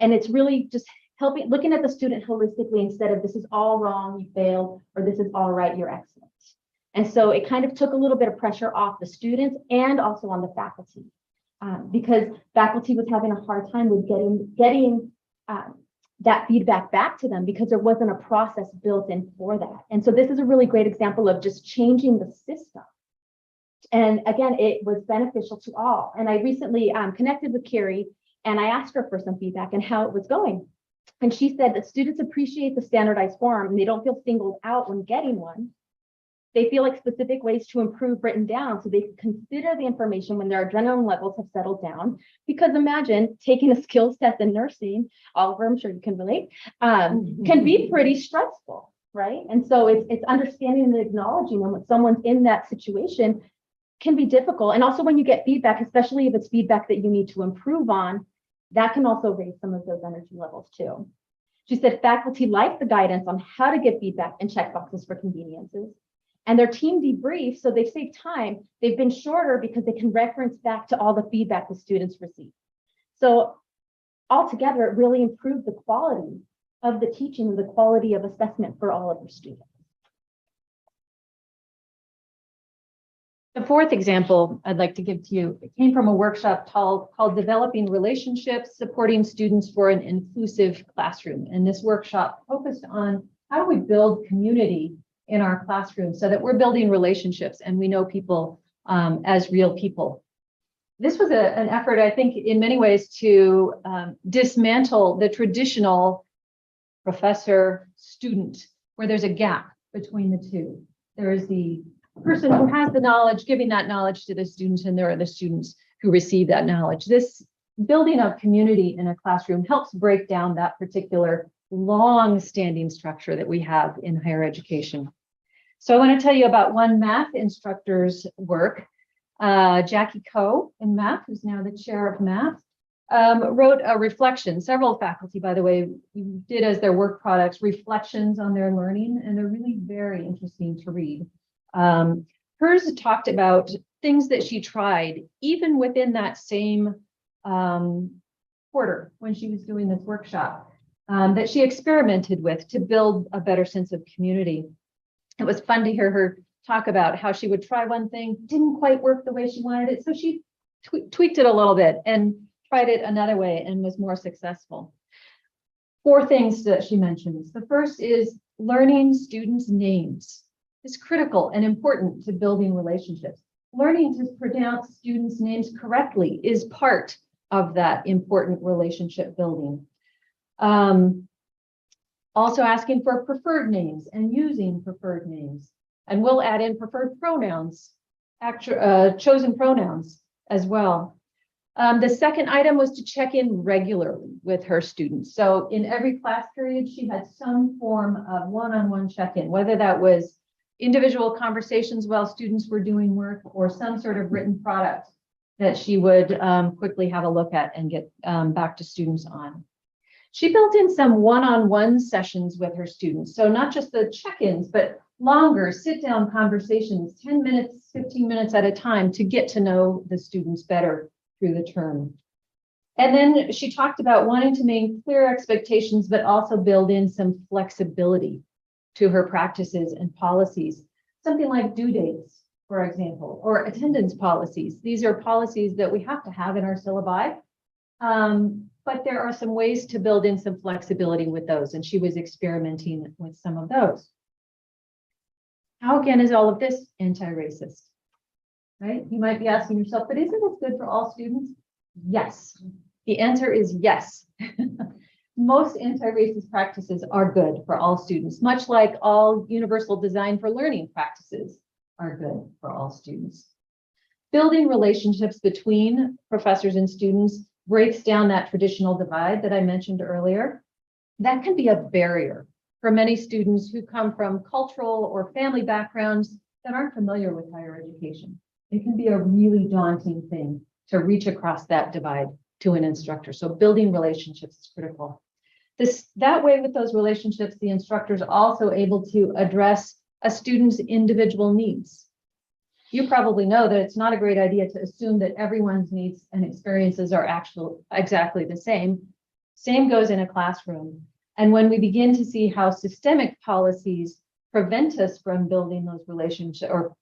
And it's really just looking at the student holistically instead of this is all wrong, you failed, or this is all right, you're excellent. And so it kind of took a little bit of pressure off the students and also on the faculty, because faculty was having a hard time with getting that feedback back to them because there wasn't a process built in for that. And so this is a really great example of just changing the system. And again, it was beneficial to all. And I recently connected with Carrie and I asked her for some feedback and how it was going. And she said that students appreciate the standardized form and they don't feel singled out when getting one. They feel like specific ways to improve written down so they can consider the information when their adrenaline levels have settled down. Because imagine taking a skills test in nursing, Oliver, I'm sure you can relate, can be pretty stressful, right? And so it's understanding and acknowledging when someone's in that situation can be difficult. And also when you get feedback, especially if it's feedback that you need to improve on, that can also raise some of those energy levels too. She said faculty like the guidance on how to give feedback and check boxes for conveniences. And their team debrief, so they've saved time. They've been shorter because they can reference back to all the feedback the students receive. So altogether, it really improved the quality of the teaching and the quality of assessment for all of their students. The fourth example I'd like to give to you, it came from a workshop called Developing Relationships, Supporting Students for an Inclusive Classroom. And this workshop focused on how do we build community in our classroom so that we're building relationships and we know people as real people. This was an effort, I think, in many ways to dismantle the traditional professor-student, where there's a gap between the two. There is the person who has the knowledge, giving that knowledge to the students, and there are the students who receive that knowledge. This building of community in a classroom helps break down that particular long-standing structure that we have in higher education. So I want to tell you about one math instructor's work. Jackie Coe in math, who's now the chair of math, wrote a reflection. Several faculty, by the way, did as their work products, reflections on their learning, and they're really very interesting to read. Hers talked about things that she tried, even within that same quarter when she was doing this workshop, that she experimented with to build a better sense of community. It was fun to hear her talk about how she would try one thing, didn't quite work the way she wanted it. So she tweaked it a little bit and tried it another way and was more successful. 4 things that she mentions. The first is learning students' names is critical and important to building relationships. Learning to pronounce students' names correctly is part of that important relationship building. Also asking for preferred names and using preferred names. And we'll add in preferred pronouns, chosen pronouns as well. The second item was to check in regularly with her students. So in every class period, she had some form of one-on-one check-in, whether that was individual conversations while students were doing work or some sort of written product that she would quickly have a look at and get back to students on. She built in some one-on-one sessions with her students. So not just the check-ins, but longer sit-down conversations, 10 minutes, 15 minutes at a time to get to know the students better through the term. And then she talked about wanting to maintain clear expectations, but also build in some flexibility to her practices and policies. Something like due dates, for example, or attendance policies. These are policies that we have to have in our syllabi. But there are some ways to build in some flexibility with those, and she was experimenting with some of those. How again is all of this anti-racist? Right? You might be asking yourself, but isn't this good for all students? Yes. The answer is yes. Most anti-racist practices are good for all students, much like all universal design for learning practices are good for all students. Building relationships between professors and students breaks down that traditional divide that I mentioned earlier. That can be a barrier for many students who come from cultural or family backgrounds that aren't familiar with higher education. It can be a really daunting thing to reach across that divide to an instructor. So building relationships is critical. That way, with those relationships, the instructor is also able to address a student's individual needs. You probably know that it's not a great idea to assume that everyone's needs and experiences are exactly the same. Same goes in a classroom. And when we begin to see how systemic policies prevent us from building those relationships or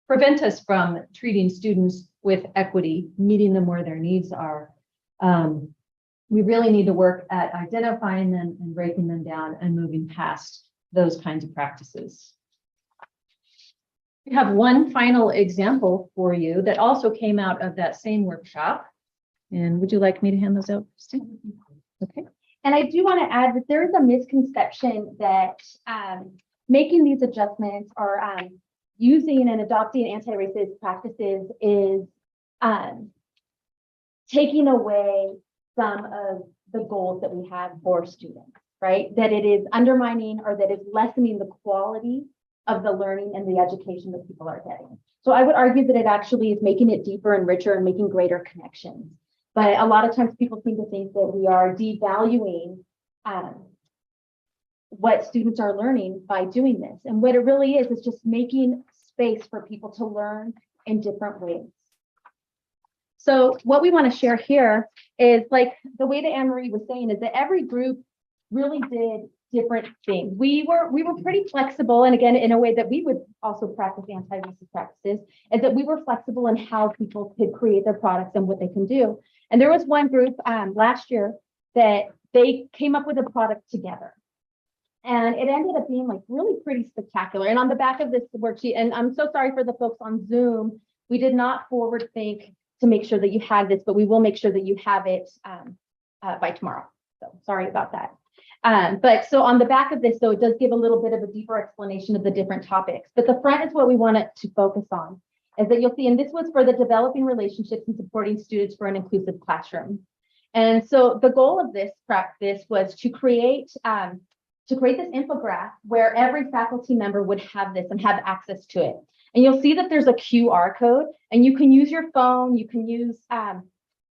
prevent us from treating students with equity, meeting them where their needs are, we really need to work at identifying them and breaking them down and moving past those kinds of practices. We have one final example for you that also came out of that same workshop. And would you like me to hand those out, Christine? Okay. And I do want to add that there is a misconception that making these adjustments or using and adopting anti-racist practices is taking away some of the goals that we have for students, right? That it is undermining or that it's lessening the quality of the learning and the education that people are getting. So I would argue that it actually is making it deeper and richer and making greater connections. But a lot of times people seem to think that we are devaluing what students are learning by doing this. And what it really is just making space for people to learn in different ways. So what we want to share here is, like the way that Anne-Marie was saying, is that every group really did different things. We were pretty flexible, and again, in a way that we would also practice anti-racist practices, is that we were flexible in how people could create their products and what they can do. And there was one group last year that they came up with a product together. And it ended up being like really pretty spectacular. And on the back of this worksheet, and I'm so sorry for the folks on Zoom, we did not forward think to make sure that you had this, but we will make sure that you have it by tomorrow. So sorry about that. But so on the back of this, though, it does give a little bit of a deeper explanation of the different topics. But the front is what we wanted to focus on, is that you'll see, and this was for the developing relationships and supporting students for an inclusive classroom. And so the goal of this practice was to create this infographic where every faculty member would have this and have access to it. And you'll see that there's a QR code, and you can use your phone, you can use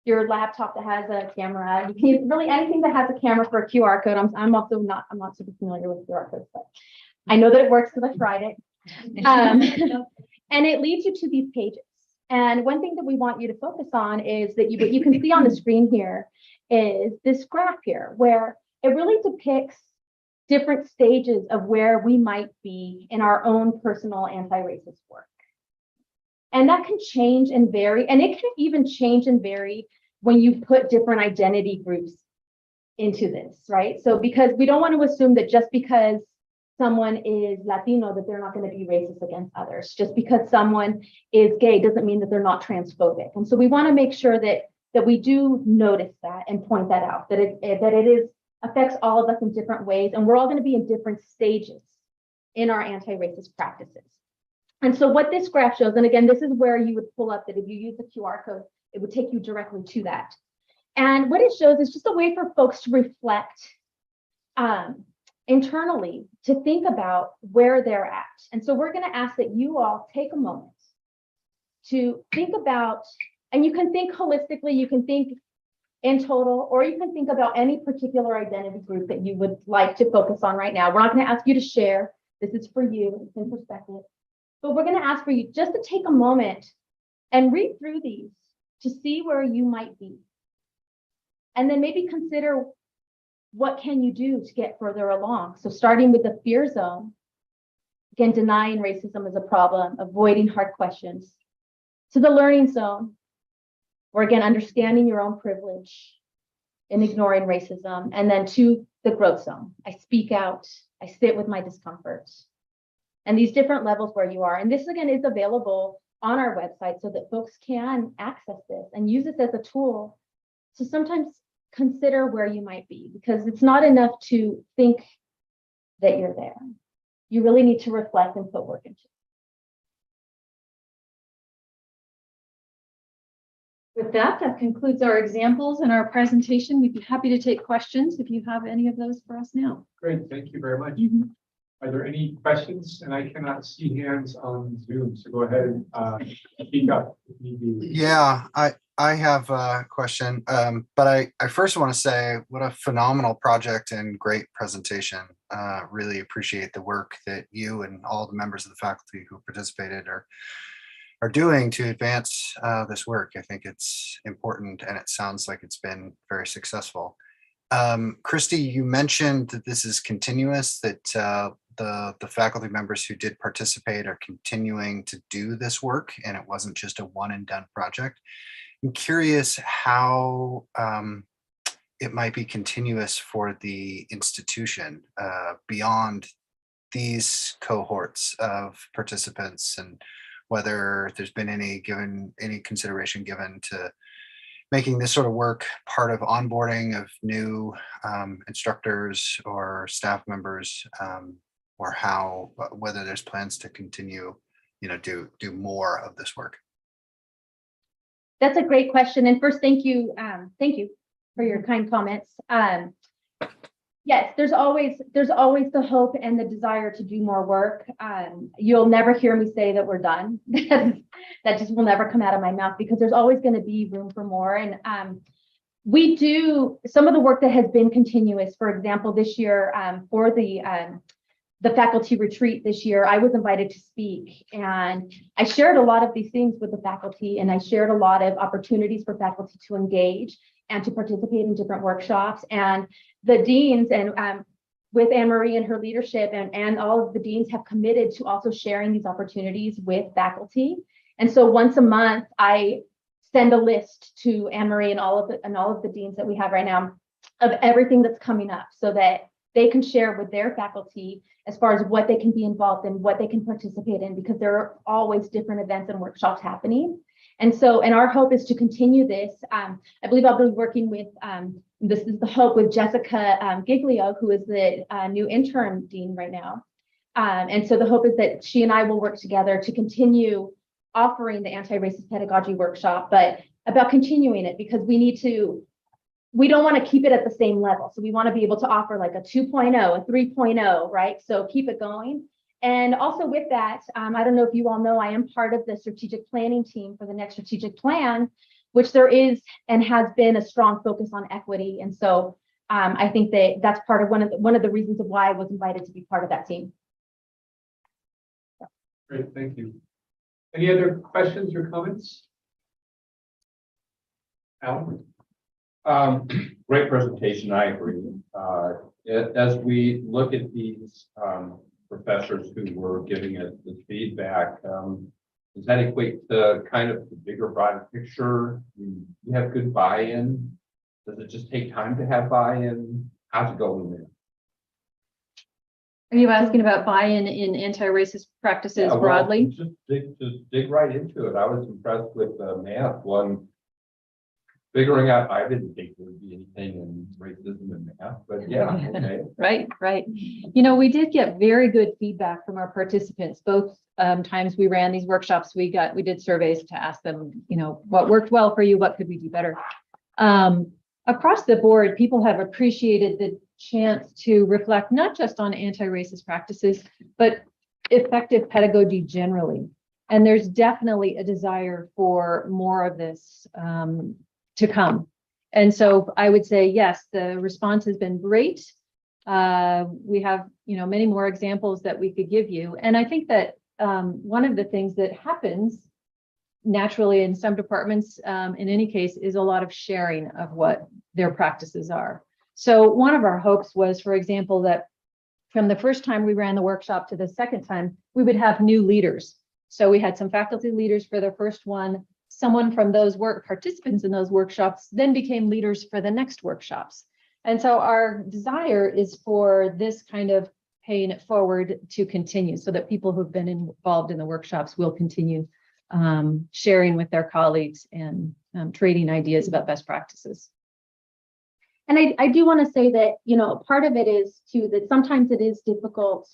your laptop that has a camera, you can use really anything that has a camera for a QR code. I'm not super familiar with QR codes, but I know that it works because I tried it. And it leads you to these pages. And one thing that we want you to focus on is that what you can see on the screen here is this graph here, where it really depicts different stages of where we might be in our own personal anti-racist work. And that can change and vary, and it can even change and vary when you put different identity groups into this, right? So because we don't want to assume that just because someone is Latino, that they're not going to be racist against others. Just because someone is gay doesn't mean that they're not transphobic. And so we want to make sure that we do notice that and point that out, that it affects all of us in different ways, and we're all going to be in different stages in our anti-racist practices. And so what this graph shows, and again, this is where you would pull up that if you use the QR code, it would take you directly to that. And what it shows is just a way for folks to reflect internally, to think about where they're at. And so we're going to ask that you all take a moment to think about, and you can think holistically, you can think in total, or you can think about any particular identity group that you would like to focus on right now. We're not going to ask you to share. This is for you, it's in perspective. But we're going to ask for you just to take a moment and read through these to see where you might be. And then maybe consider what can you do to get further along. So starting with the fear zone, again, denying racism as a problem, avoiding hard questions, to the learning zone, or again, understanding your own privilege and ignoring racism, and then to the growth zone. I speak out, I sit with my discomfort. And these different levels where you are. And this again is available on our website so that folks can access this and use this as a tool to sometimes consider where you might be, because it's not enough to think that you're there. You really need to reflect and put work into it. With that, that concludes our examples and our presentation. We'd be happy to take questions if you have any of those for us now. Great, thank you very much. Are there any questions? And I cannot see hands on Zoom, so go ahead and speak up if need be. Yeah, I have a question, but I first want to say what a phenomenal project and great presentation. Really appreciate the work that you and all the members of the faculty who participated are doing to advance this work. I think it's important, and it sounds like it's been very successful. Christy, you mentioned that this is continuous, that the faculty members who did participate are continuing to do this work, and it wasn't just a one and done project. I'm curious how it might be continuous for the institution beyond these cohorts of participants, and whether there's been any consideration given to making this sort of work part of onboarding of new instructors or staff members, or whether there's plans to continue, do more of this work. That's a great question. And first, thank you for your kind comments. Yes, there's always the hope and the desire to do more work. You'll never hear me say that we're done. That just will never come out of my mouth, because there's always going to be room for more. And we do some of the work that has been continuous. For example, this year for the faculty retreat this year, I was invited to speak, and I shared a lot of these things with the faculty, and I shared a lot of opportunities for faculty to engage and to participate in different workshops. And the deans and with Anne-Marie and her leadership, and all of the deans have committed to also sharing these opportunities with faculty. And so once a month, I send a list to Anne-Marie and all of the deans that we have right now of everything that's coming up, so that they can share with their faculty as far as what they can be involved in, what they can participate in, because there are always different events and workshops happening. And our hope is to continue this. I believe I'll be working with, this is the hope, with Jessica Giglio, who is the new interim dean right now. And so the hope is that she and I will work together to continue offering the anti-racist pedagogy workshop, but about continuing it, because we don't want to keep it at the same level. So we want to be able to offer like a 2.0, a 3.0, right? So keep it going. And also with that, I don't know if you all know, I am part of the strategic planning team for the next strategic plan, which there is and has been a strong focus on equity. And so I think that's part of one of the reasons of why I was invited to be part of that team. Great, thank you. Any other questions or comments? Alan? Great presentation, I agree. As we look at these professors who were giving us the feedback, does that equate to kind of the bigger, broader picture? You have good buy-in. Does it just take time to have buy-in? How's it going there? Are you asking about buy-in in anti-racist practices Yeah, well, broadly? Just dig right into it. I was impressed with the math one. Figuring out, I didn't think there would be anything in racism and math, but yeah, okay. Right. We did get very good feedback from our participants. Both times we ran these workshops, we did surveys to ask them, what worked well for you, what could we do better? Across the board, people have appreciated the chance to reflect not just on anti-racist practices, but effective pedagogy generally. And there's definitely a desire for more of this to come. And so I would say, yes, the response has been great. We have, many more examples that we could give you. And I think that one of the things that happens naturally in some departments, in any case, is a lot of sharing of what their practices are. So one of our hopes was, for example, that from the first time we ran the workshop to the second time, we would have new leaders. So we had some faculty leaders for the first one. Someone from those participants in those workshops then became leaders for the next workshops. And so our desire is for this kind of paying it forward to continue so that people who've been involved in the workshops will continue sharing with their colleagues and trading ideas about best practices. And I do want to say that, part of it is too, that sometimes it is difficult,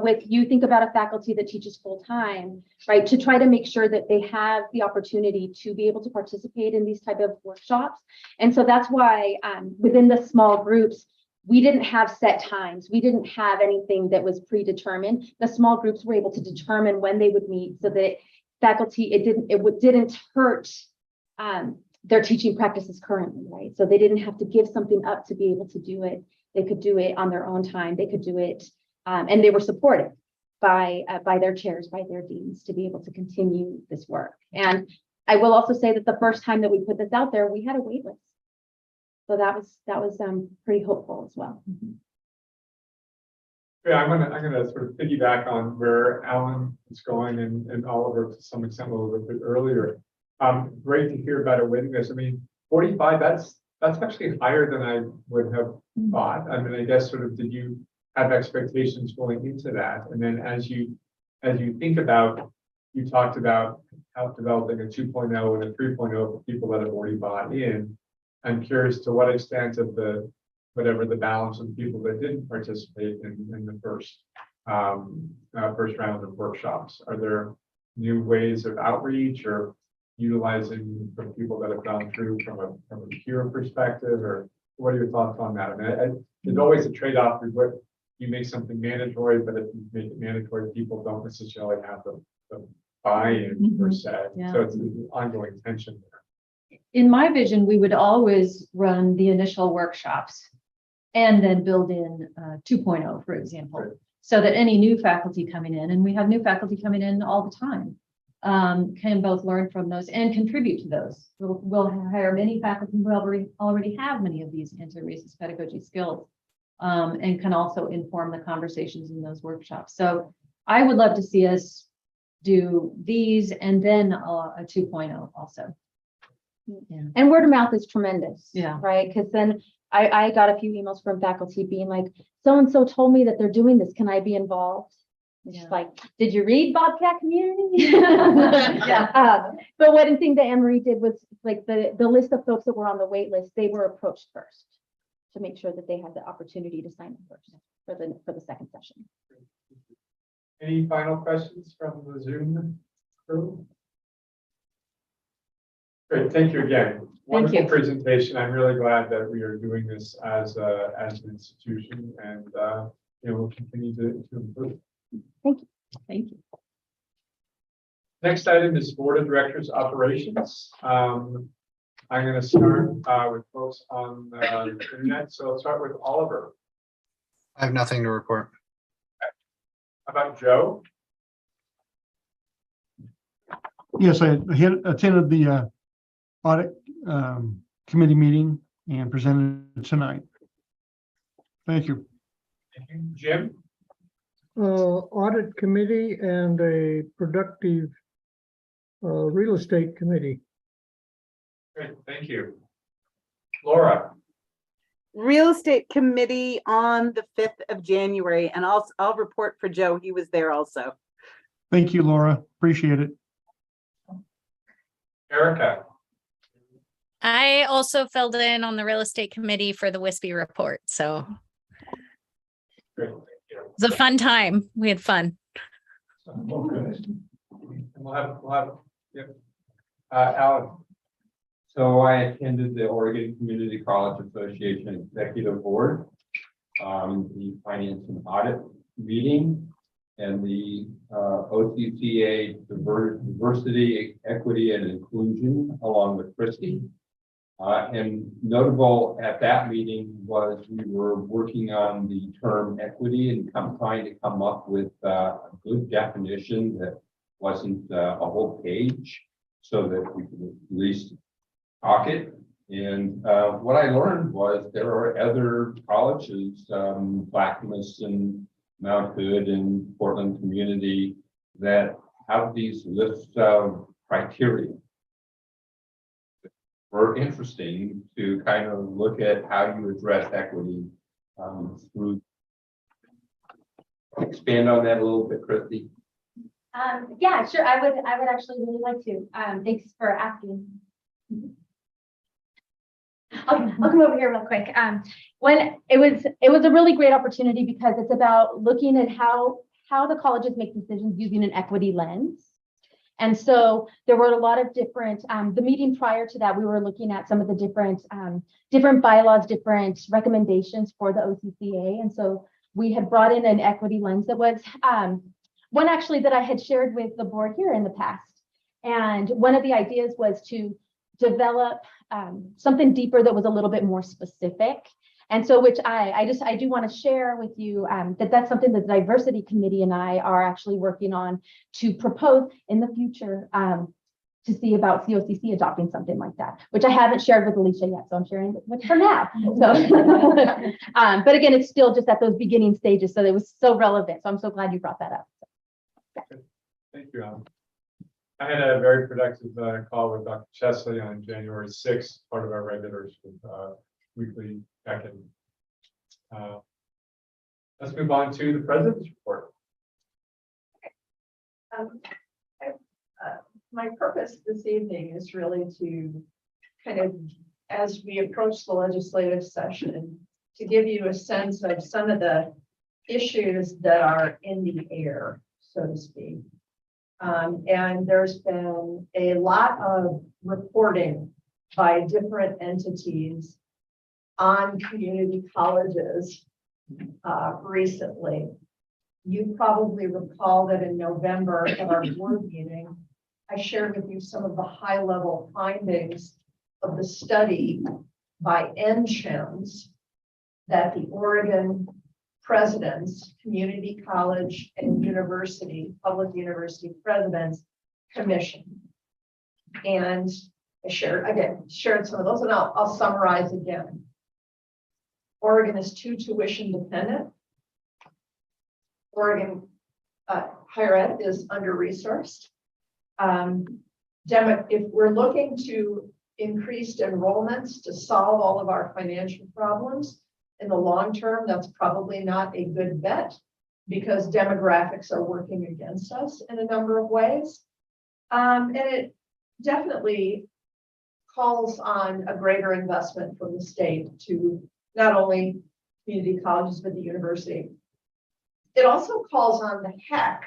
with you think about a faculty that teaches full time, right, to try to make sure that they have the opportunity to be able to participate in these type of workshops. And so that's why within the small groups, we didn't have set times. We didn't have anything that was predetermined. The small groups were able to determine when they would meet so that faculty, it didn't hurt their teaching practices currently, right? So they didn't have to give something up to be able to do it. They could do it on their own time. They could do it, and they were supported by their chairs, by their deans to be able to continue this work. And I will also say that the first time that we put this out there, we had a wait list. So that was pretty hopeful as well. Yeah, I'm gonna sort of piggyback on where Alan is going and Oliver to some extent a little bit earlier. Great to hear about a waiting list. I mean, 45, that's actually higher than I would have thought. I mean, I guess sort of, did you have expectations going into that? And then as you think about, you talked about how developing a 2.0 and a 3.0 for people that have already bought in. I'm curious to what extent of whatever the balance of people that didn't participate in the first round of workshops. Are there new ways of outreach or utilizing for people that have gone through from a peer perspective, or what are your thoughts on that? I mean, there's always a trade-off with what you make something mandatory, but if you make it mandatory, people don't necessarily have the buy-in per se. Yeah. So it's an ongoing tension there. In my vision, we would always run the initial workshops and then build in 2.0, for example, Right. so that any new faculty coming in, and we have new faculty coming in all the time, can both learn from those and contribute to those. We'll hire many faculty who already have many of these anti-racist pedagogy skills, and can also inform the conversations in those workshops. So I would love to see us do these and then a 2.0 also. Yeah. And word of mouth is tremendous. Yeah. Right. Because then I got a few emails from faculty being like, so-and-so told me that they're doing this. Can I be involved? It's just like, did you read Bobcat Community? But one thing that Anne-Marie did was like the list of folks that were on the wait list, they were approached first to make sure that they had the opportunity to sign up first for the second session. Any final questions from the Zoom crew? Great, thank you again. Wonderful presentation. I'm really glad that we are doing this as an institution, and we'll continue to improve. Thank you. Thank you. Next item is Board of Directors Operations. I'm going to start with folks on the internet. So I'll start with Oliver. I have nothing to report. How about Joe? Yes, I attended the audit committee meeting and presented tonight. Thank you. Thank you. Jim? Audit committee and a productive real estate committee. Great, thank you. Laura? Real estate committee on the 5th of January, and I'll report for Joe. He was there also. Thank you, Laura. Appreciate it. Erica? I also filled in on the real estate committee for the WISB report. So Great, thank you. it was a fun time. We had fun. Oh, good. And we'll have, yep. Alan? So I attended the Oregon Community College Association Executive Board, the Finance and Audit meeting, and the OCCA Diversity, Equity, and Inclusion, along with Christy. And notable at that meeting was we were working on the term equity and trying to come up with a good definition that wasn't a whole page, so that we could at least talk it And what I learned was there are other colleges, Clackamas and Mount Hood and Portland Community, that have these lists of criteria. Were interesting to kind of look at how you address equity through. Expand on that a little bit, Christy. Yeah, sure. I would actually really like to. Thanks for asking. I'll come over here real quick. When it was a really great opportunity because it's about looking at how the colleges make decisions using an equity lens. And so there were a lot of different, the meeting prior to that, we were looking at some of the different bylaws, different recommendations for the OCCA. And so we had brought in an equity lens that was one actually that I had shared with the board here in the past. And one of the ideas was to develop something deeper that was a little bit more specific. And so which I do want to share with you that's something that the diversity committee and I are actually working on to propose in the future to see about COCC adopting something like that, which I haven't shared with Alicia yet. So I'm sharing with her now. So, but again, it's still just at those beginning stages. So it was so relevant. So I'm so glad you brought that up. Thank you. I had a very productive call with Dr. Chesley on January 6th, part of our regulars with weekly check-in. Let's move on to the president's report. My purpose this evening is really to kind of, as we approach the legislative session, to give you a sense of some of the issues that are in the air, so to speak. And there's been a lot of reporting by different entities on community colleges recently. You probably recall that in November at our board meeting, I shared with you some of the high-level findings of the study by NCHEMS that the Oregon Presidents, Community College and University, Public University Presidents Commission. And I shared some of those, and I'll summarize again. Oregon is too tuition dependent. Oregon higher ed is under-resourced. If we're looking to increased enrollments to solve all of our financial problems, in the long term, that's probably not a good bet because demographics are working against us in a number of ways. And it definitely calls on a greater investment from the state to not only community colleges, but the university. It also calls on the HEC,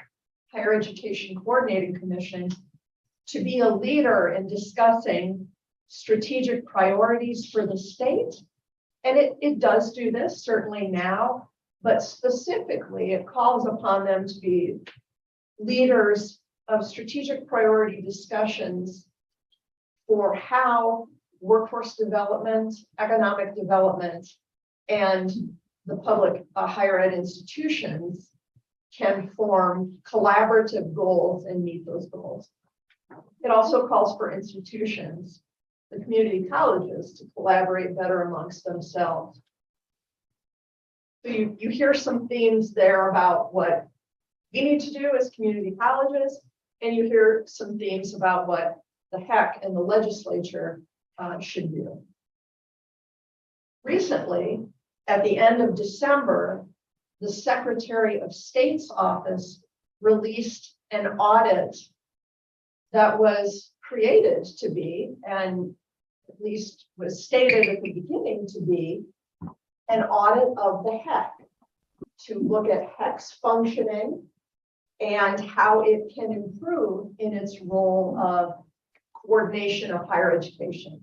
Higher Education Coordinating Commission, to be a leader in discussing strategic priorities for the state. And it does do this certainly now, but specifically it calls upon them to be leaders of strategic priority discussions for how workforce development, economic development, and the public higher ed institutions can form collaborative goals and meet those goals. It also calls for institutions, the community colleges, to collaborate better amongst themselves. So you hear some themes there about what we need to do as community colleges, and you hear some themes about what the HEC and the legislature should do. Recently, at the end of December, the Secretary of State's office released an audit that was created to be, and at least was stated at the beginning to be, an audit of the HEC to look at HEC's functioning and how it can improve in its role of coordination of higher education.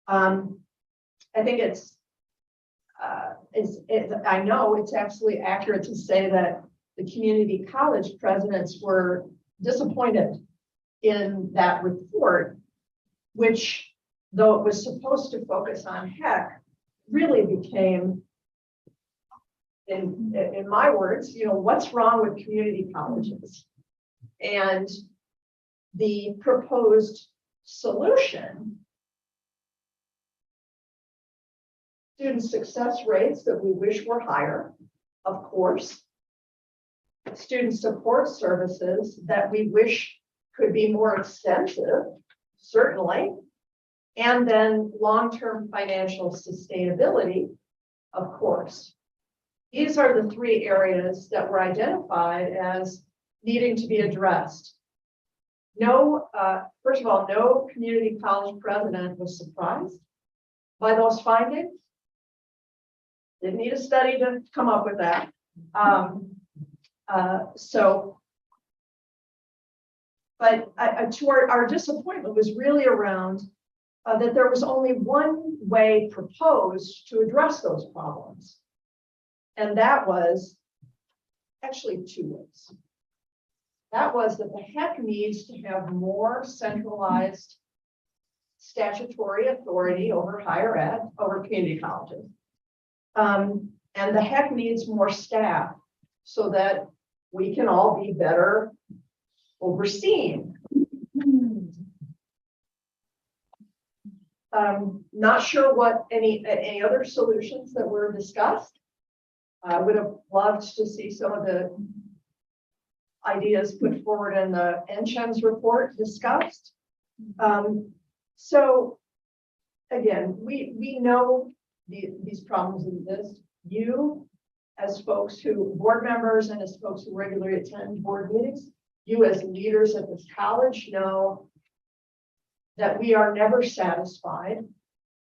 I think I know it's absolutely accurate to say that the community college presidents were disappointed in that report, which, though it was supposed to focus on HEC, really became, in my words, what's wrong with community colleges? And the proposed solution Student success rates that we wish were higher, of course. Student support services that we wish could be more extensive, certainly. And then long-term financial sustainability, of course. These are the three areas that were identified as needing to be addressed. No, first of all, no community college president was surprised by those findings. Didn't need a study to come up with that. But to our disappointment was really around that there was only one way proposed to address those problems. And that was actually two ways. That was that the HEC needs to have more centralized statutory authority over higher ed, over community colleges. And the HEC needs more staff so that we can all be better overseen. Not sure what any other solutions that were discussed. I would have loved to see some of the ideas put forward in the NCHEMS report discussed. So again, we know these problems exist. You, as folks who, board members and as folks who regularly attend board meetings, you as leaders at this college know that we are never satisfied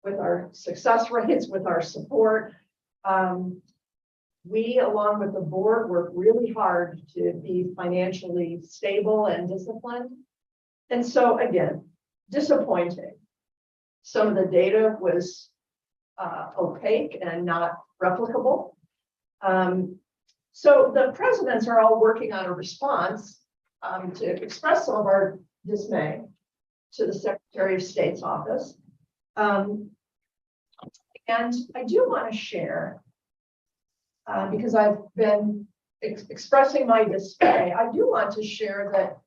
with our success rates, with our support. We, along with the board, work really hard to be financially stable and disciplined. And so again, disappointing. Some of the data was opaque and not replicable. So the presidents are all working on a response to express some of our dismay to the Secretary of State's office. And I do want to share, because I've been expressing my dismay, I do want to share that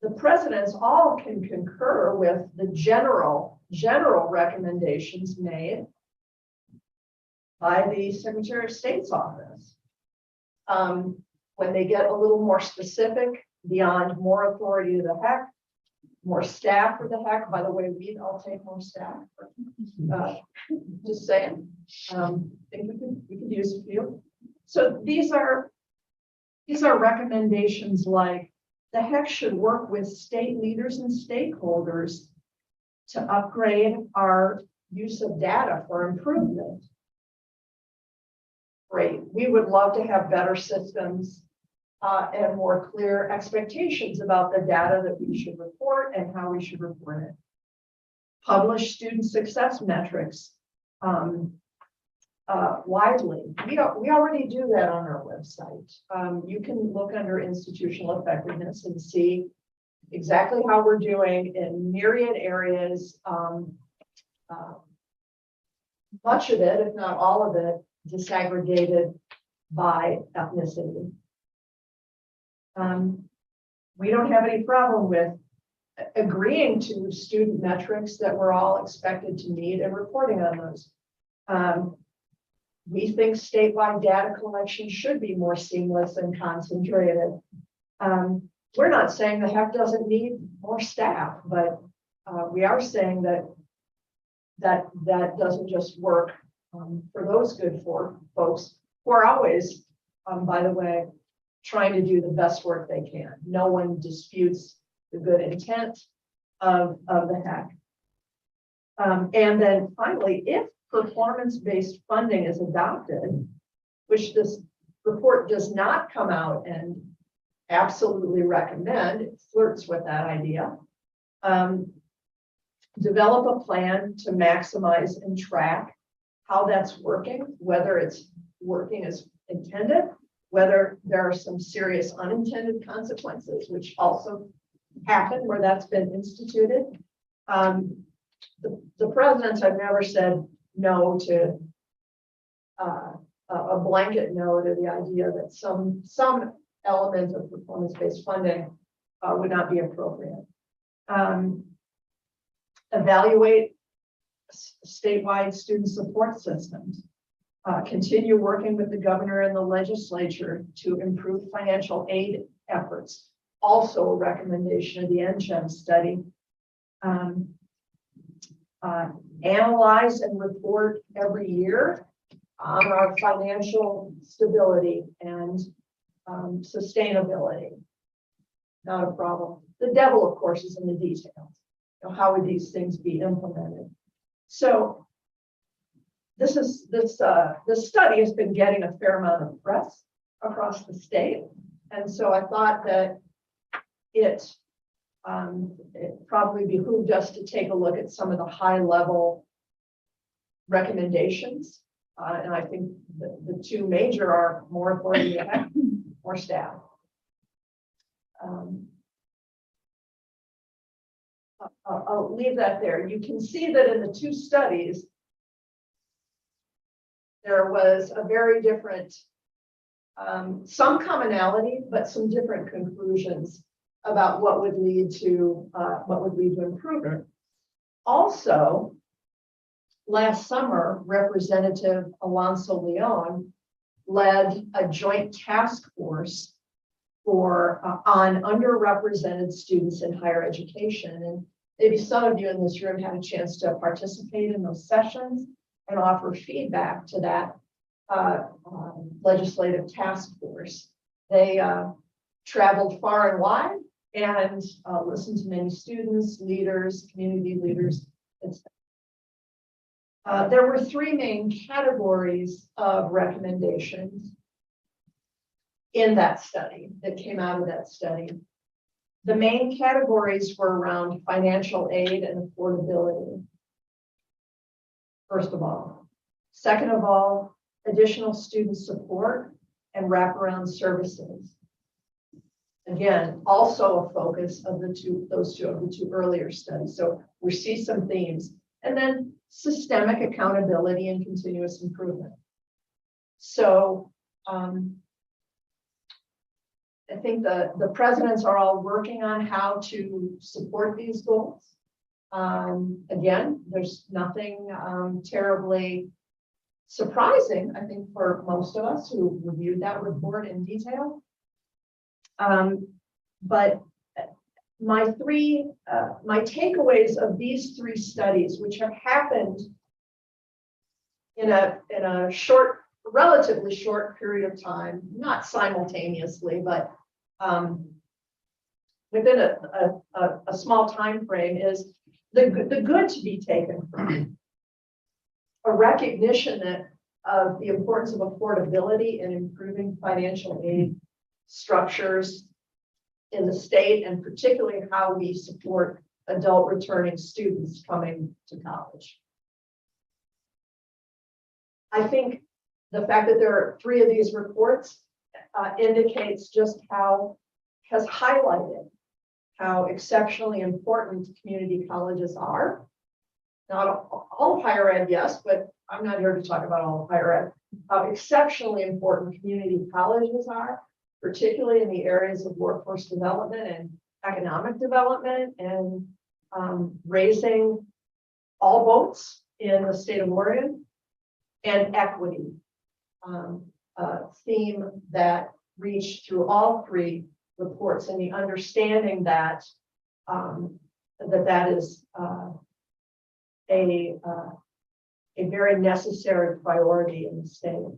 the presidents all can concur with the general recommendations made by the Secretary of State's office. When they get a little more specific, beyond more authority to the HEC, more staff for the HEC. By the way, we'd all take more staff. Just saying. I think we could use a few. So these are recommendations like the HEC should work with state leaders and stakeholders to upgrade our use of data for improvement. Great. We would love to have better systems and more clear expectations about the data that we should report and how we should report it. Publish student success metrics widely. We already do that on our website. You can look under institutional effectiveness and see exactly how we're doing in myriad areas. Much of it, if not all of it, disaggregated by ethnicity. We don't have any problem with agreeing to student metrics that we're all expected to meet and reporting on those. We think statewide data collection should be more seamless and concentrated. We're not saying the HEC doesn't need more staff, but we are saying that doesn't just work for those good folks who are always, by the way, trying to do the best work they can. No one disputes the good intent of the HEC. And then finally, if performance-based funding is adopted, which this report does not come out and absolutely recommend, it flirts with that idea, develop a plan to maximize and track how that's working, whether it's working as intended, whether there are some serious unintended consequences, which also happen where that's been instituted. The presidents have never said no to a blanket no to the idea that some element of performance-based funding would not be appropriate. Evaluate statewide student support systems. Continue working with the governor and the legislature to improve financial aid efforts. Also a recommendation of the NCHEM study. Analyze and report every year on our financial stability and sustainability. Not a problem. The devil, of course, is in the details. How would these things be implemented? So this study has been getting a fair amount of press across the state. And so I thought that it probably behooved us to take a look at some of the high level recommendations. And I think the two major are more authority, more staff. I'll leave that there. You can see that in the two studies, there was a very different, some commonality, but some different conclusions about what would lead to improvement. Also, last summer, Representative Alonso Leon led a joint task force on underrepresented students in higher education. And maybe some of you in this room had a chance to participate in those sessions and offer feedback to that legislative task force. They traveled far and wide and listened to many students, leaders, community leaders. There were three main categories of recommendations in that study that came out of that study. The main categories were around financial aid and affordability, first of all. Second of all, additional student support and wraparound services. Again, also a focus of those two of the two earlier studies. So we see some themes. And then systemic accountability and continuous improvement. So I think the presidents are all working on how to support these goals. Again, there's nothing terribly surprising, I think, for most of us who reviewed that report in detail. But my takeaways of these three studies, which have happened in a relatively short period of time, not simultaneously, but within a small time frame, is the good to be taken from a recognition of the importance of affordability and improving financial aid structures in the state, and particularly how we support adult returning students coming to college. I think the fact that there are three of these reports indicates just has highlighted how exceptionally important community colleges are. Not all higher ed, yes, but I'm not here to talk about all higher ed. How exceptionally important community colleges are, particularly in the areas of workforce development and economic development, and raising all boats in the state of Oregon, and equity, a theme that reached through all three reports, and the understanding that that is a very necessary priority in the state.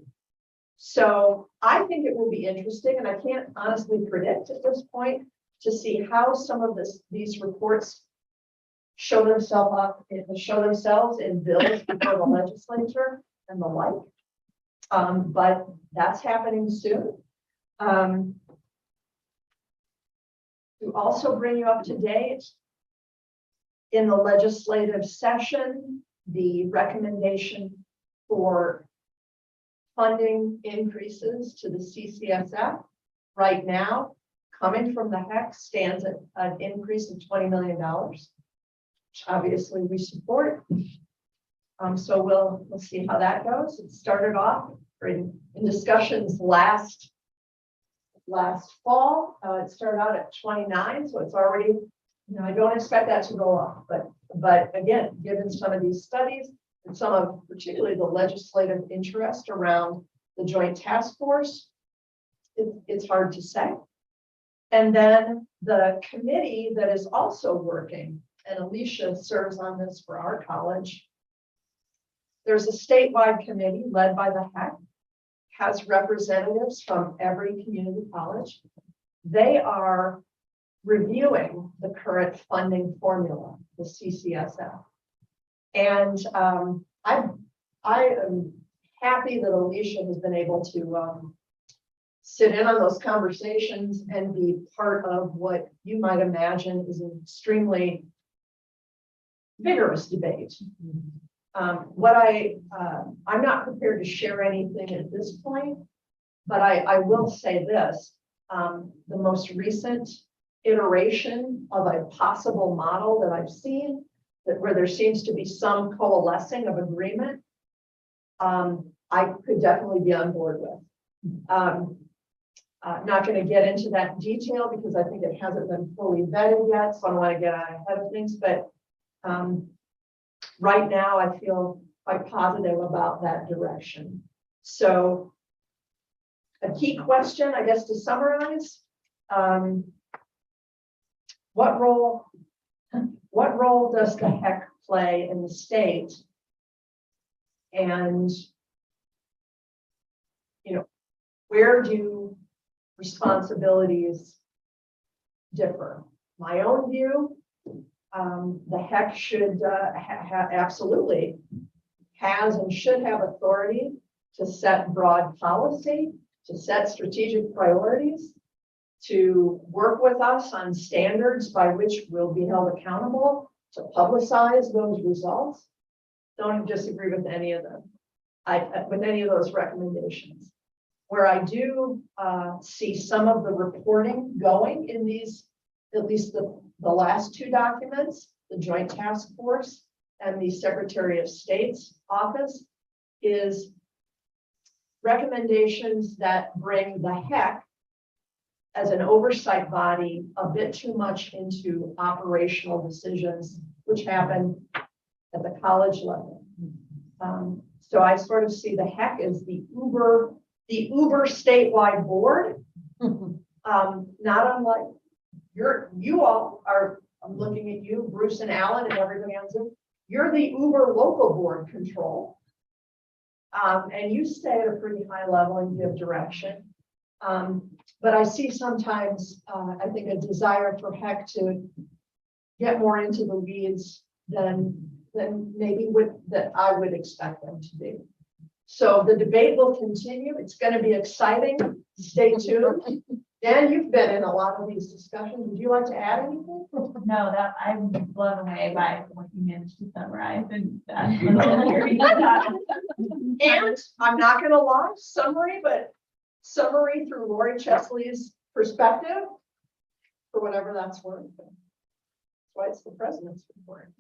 So I think it will be interesting, and I can't honestly predict at this point, to see how some of these reports show themselves in bills before the legislature and the like. But that's happening soon. To also bring you up to date, in the legislative session, the recommendation for funding increases to the CCSF right now, coming from the HEC, stands at an increase of $20 million, which obviously we support. So we'll see how that goes. It started off in discussions last fall. It started out at 29, so it's already I don't expect that to go up, but again, given some of these studies and some of particularly the legislative interest around the joint task force, it's hard to say. And then the committee that is also working, and Alicia serves on this for our college. There's a statewide committee led by the HEC, has representatives from every community college. They are reviewing the current funding formula, the CCSF. And I am happy that Alicia has been able to sit in on those conversations and be part of what you might imagine is an extremely vigorous debate. I'm not prepared to share anything at this point, but I will say this, the most recent iteration of a possible model that I've seen, that where there seems to be some coalescing of agreement, I could definitely be on board with. Not going to get into that detail because I think it hasn't been fully vetted yet, so I don't want to get out ahead of things, but right now I feel quite positive about that direction. So a key question, I guess, to summarize, what role does the HEC play in the state? And, where do responsibilities differ? My own view, the HEC should absolutely has and should have authority to set broad policy, to set strategic priorities, to work with us on standards by which we'll be held accountable, to publicize those results. Don't disagree with any of them, with any of those recommendations. Where I do see some of the reporting going in these, at least the last two documents, the Joint Task Force and the Secretary of State's office, is recommendations that bring the HEC as an oversight body a bit too much into operational decisions, which happen at the college level. So I sort of see the HEC as the Uber statewide board, not unlike you all are. I'm looking at you, Bruce and Alan, and everybody on Zoom. You're the Uber local board control, and you stay at a pretty high level and give direction. But I see sometimes, I think, a desire for HEC to get more into the weeds than maybe that I would expect them to be. So the debate will continue. It's going to be exciting. Stay tuned. Dan, you've been in a lot of these discussions. Would you like to add anything? No, that I'm blown away by what you managed to summarize and And I'm not going to lie, summary through Lori Chesley's perspective, for whatever that's worth. That's why it's the president's report.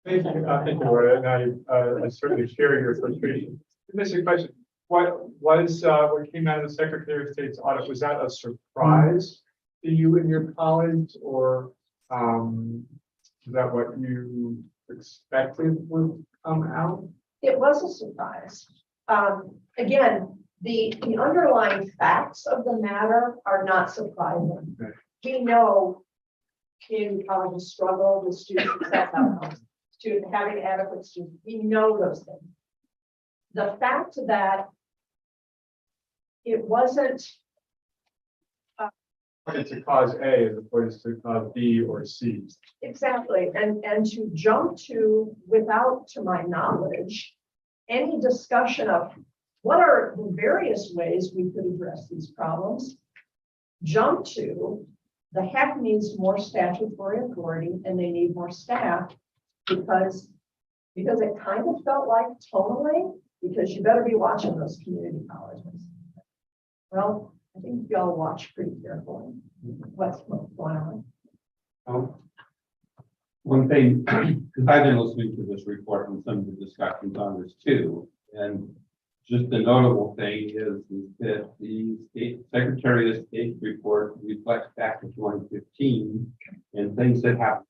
Thank you, Laura, and I certainly share your frustration. Mr. Question, what came out of the Secretary of State's audit, was that a surprise to you and your colleagues, or is that what you expected would come out? It was a surprise. Again, the underlying facts of the matter are not surprising. Okay. We know community colleges struggle with student success outcomes, having adequate students. We know those things. The fact that it wasn't It's a cause A as opposed to cause B or C. exactly, and to jump to, without, to my knowledge, any discussion of what are the various ways we could address these problems, jump to the HEC needs more statutory authority and they need more staff because it kind of felt like tonally, because you better be watching those community colleges. Well, I think y'all watch pretty carefully what's going on. One thing, because I've been listening to this report and some of the discussions on this too, and just a notable thing is that the state Secretary of State report reflects back to 2015 and things that happened.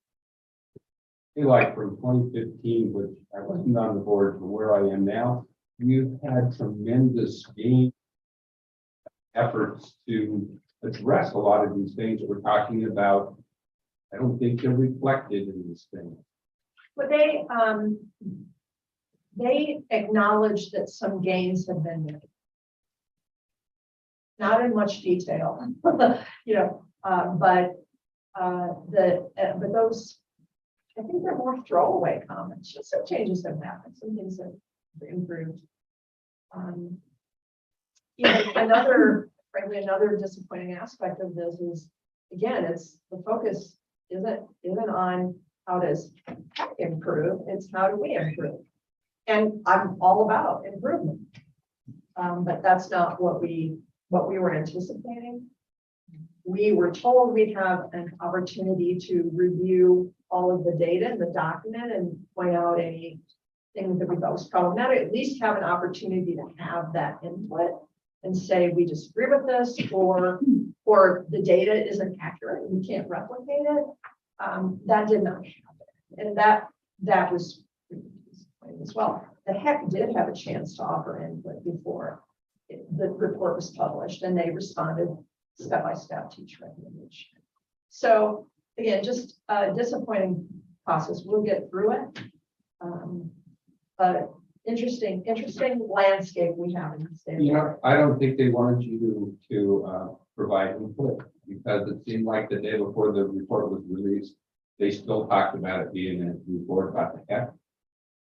I feel like from 2015, which I wasn't on the board for where I am now, we've had tremendous gain efforts to address a lot of these things we're talking about. I don't think they're reflected in this thing. But they acknowledge that some gains have been made. Not in much detail, you know, but those, I think they're more throwaway comments, just some changes have happened, some things have improved. You know, frankly, another disappointing aspect of this is, again, it's the focus isn't on how does tech improve, it's how do we improve? And I'm all about improvement. But that's not what we were anticipating. We were told we'd have an opportunity to review all of the data in the document and point out any things that we thought was problematic, at least have an opportunity to have that input and say, we disagree with this, or the data isn't accurate, and we can't replicate it. That did not happen. And that was disappointing as well. The HEC did have a chance to offer input before the report was published, and they responded step-by-step to each recommendation. So again, just a disappointing process. We'll get through it. But interesting landscape we have in the state. Yeah, I don't think they wanted you to provide input, because it seemed like the day before the report was released, they still talked about it being a report about the HEC.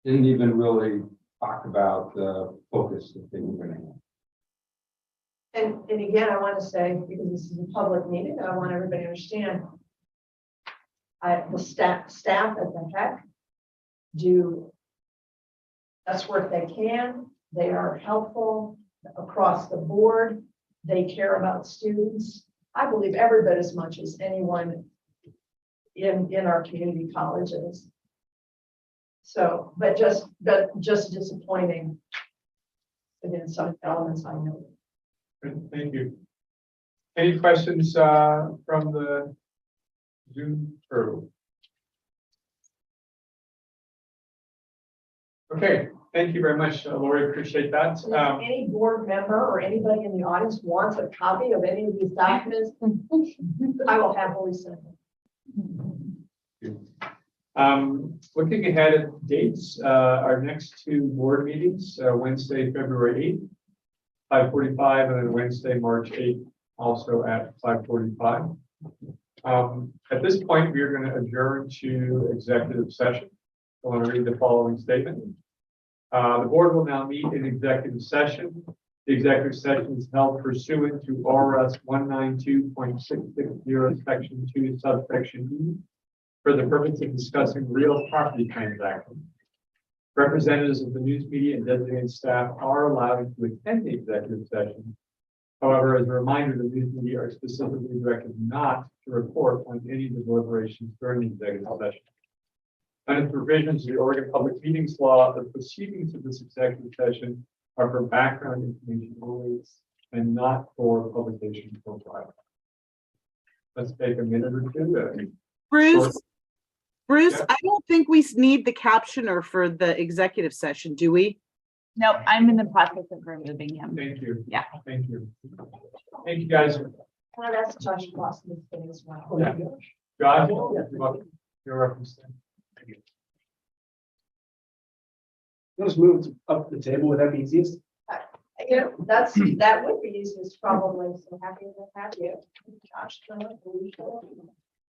Didn't even really talk about the focus that they were going to have. And again, I want to say, because this is a public meeting, I want everybody to understand, the staff at the HEC do best work they can. They are helpful across the board. They care about students. I believe every bit as much as anyone in our community colleges. So, but just disappointing. Again, some elements I know. Thank you. Any questions from the Zoom crew? Okay, thank you very much, Lori. Appreciate that. If any board member or anybody in the audience wants a copy of any of these documents, I will happily send them. Looking ahead at dates, our next two board meetings, Wednesday, February 8th, 5:45, and then Wednesday, March 8th, also at 5:45. At this point, we are going to adjourn to executive session. I want to read the following statement. The board will now meet in executive session. The executive session is held pursuant to RS 192.660, section 2, subsection E, for the purpose of discussing real property transactions. Representatives of the news media and designated staff are allowed to attend the executive session. However, as a reminder, the news media are specifically directed not to report on any of the deliberations during the executive session. Under the provisions of the Oregon Public Meetings Law, the proceedings of this executive session are for background information only and not for publication or file. Let's take a minute or two. Bruce, Yeah. I don't think we need the captioner for the executive session, do we? Nope, I'm in the process of removing him. Thank you. Yeah. Thank you. Thank you, guys. That's Josh Boston's thing as well. Yeah. Josh, your reference. Let's move up the table. Would that be easiest? You know, that would be easiest probably. So happy to have you. Josh,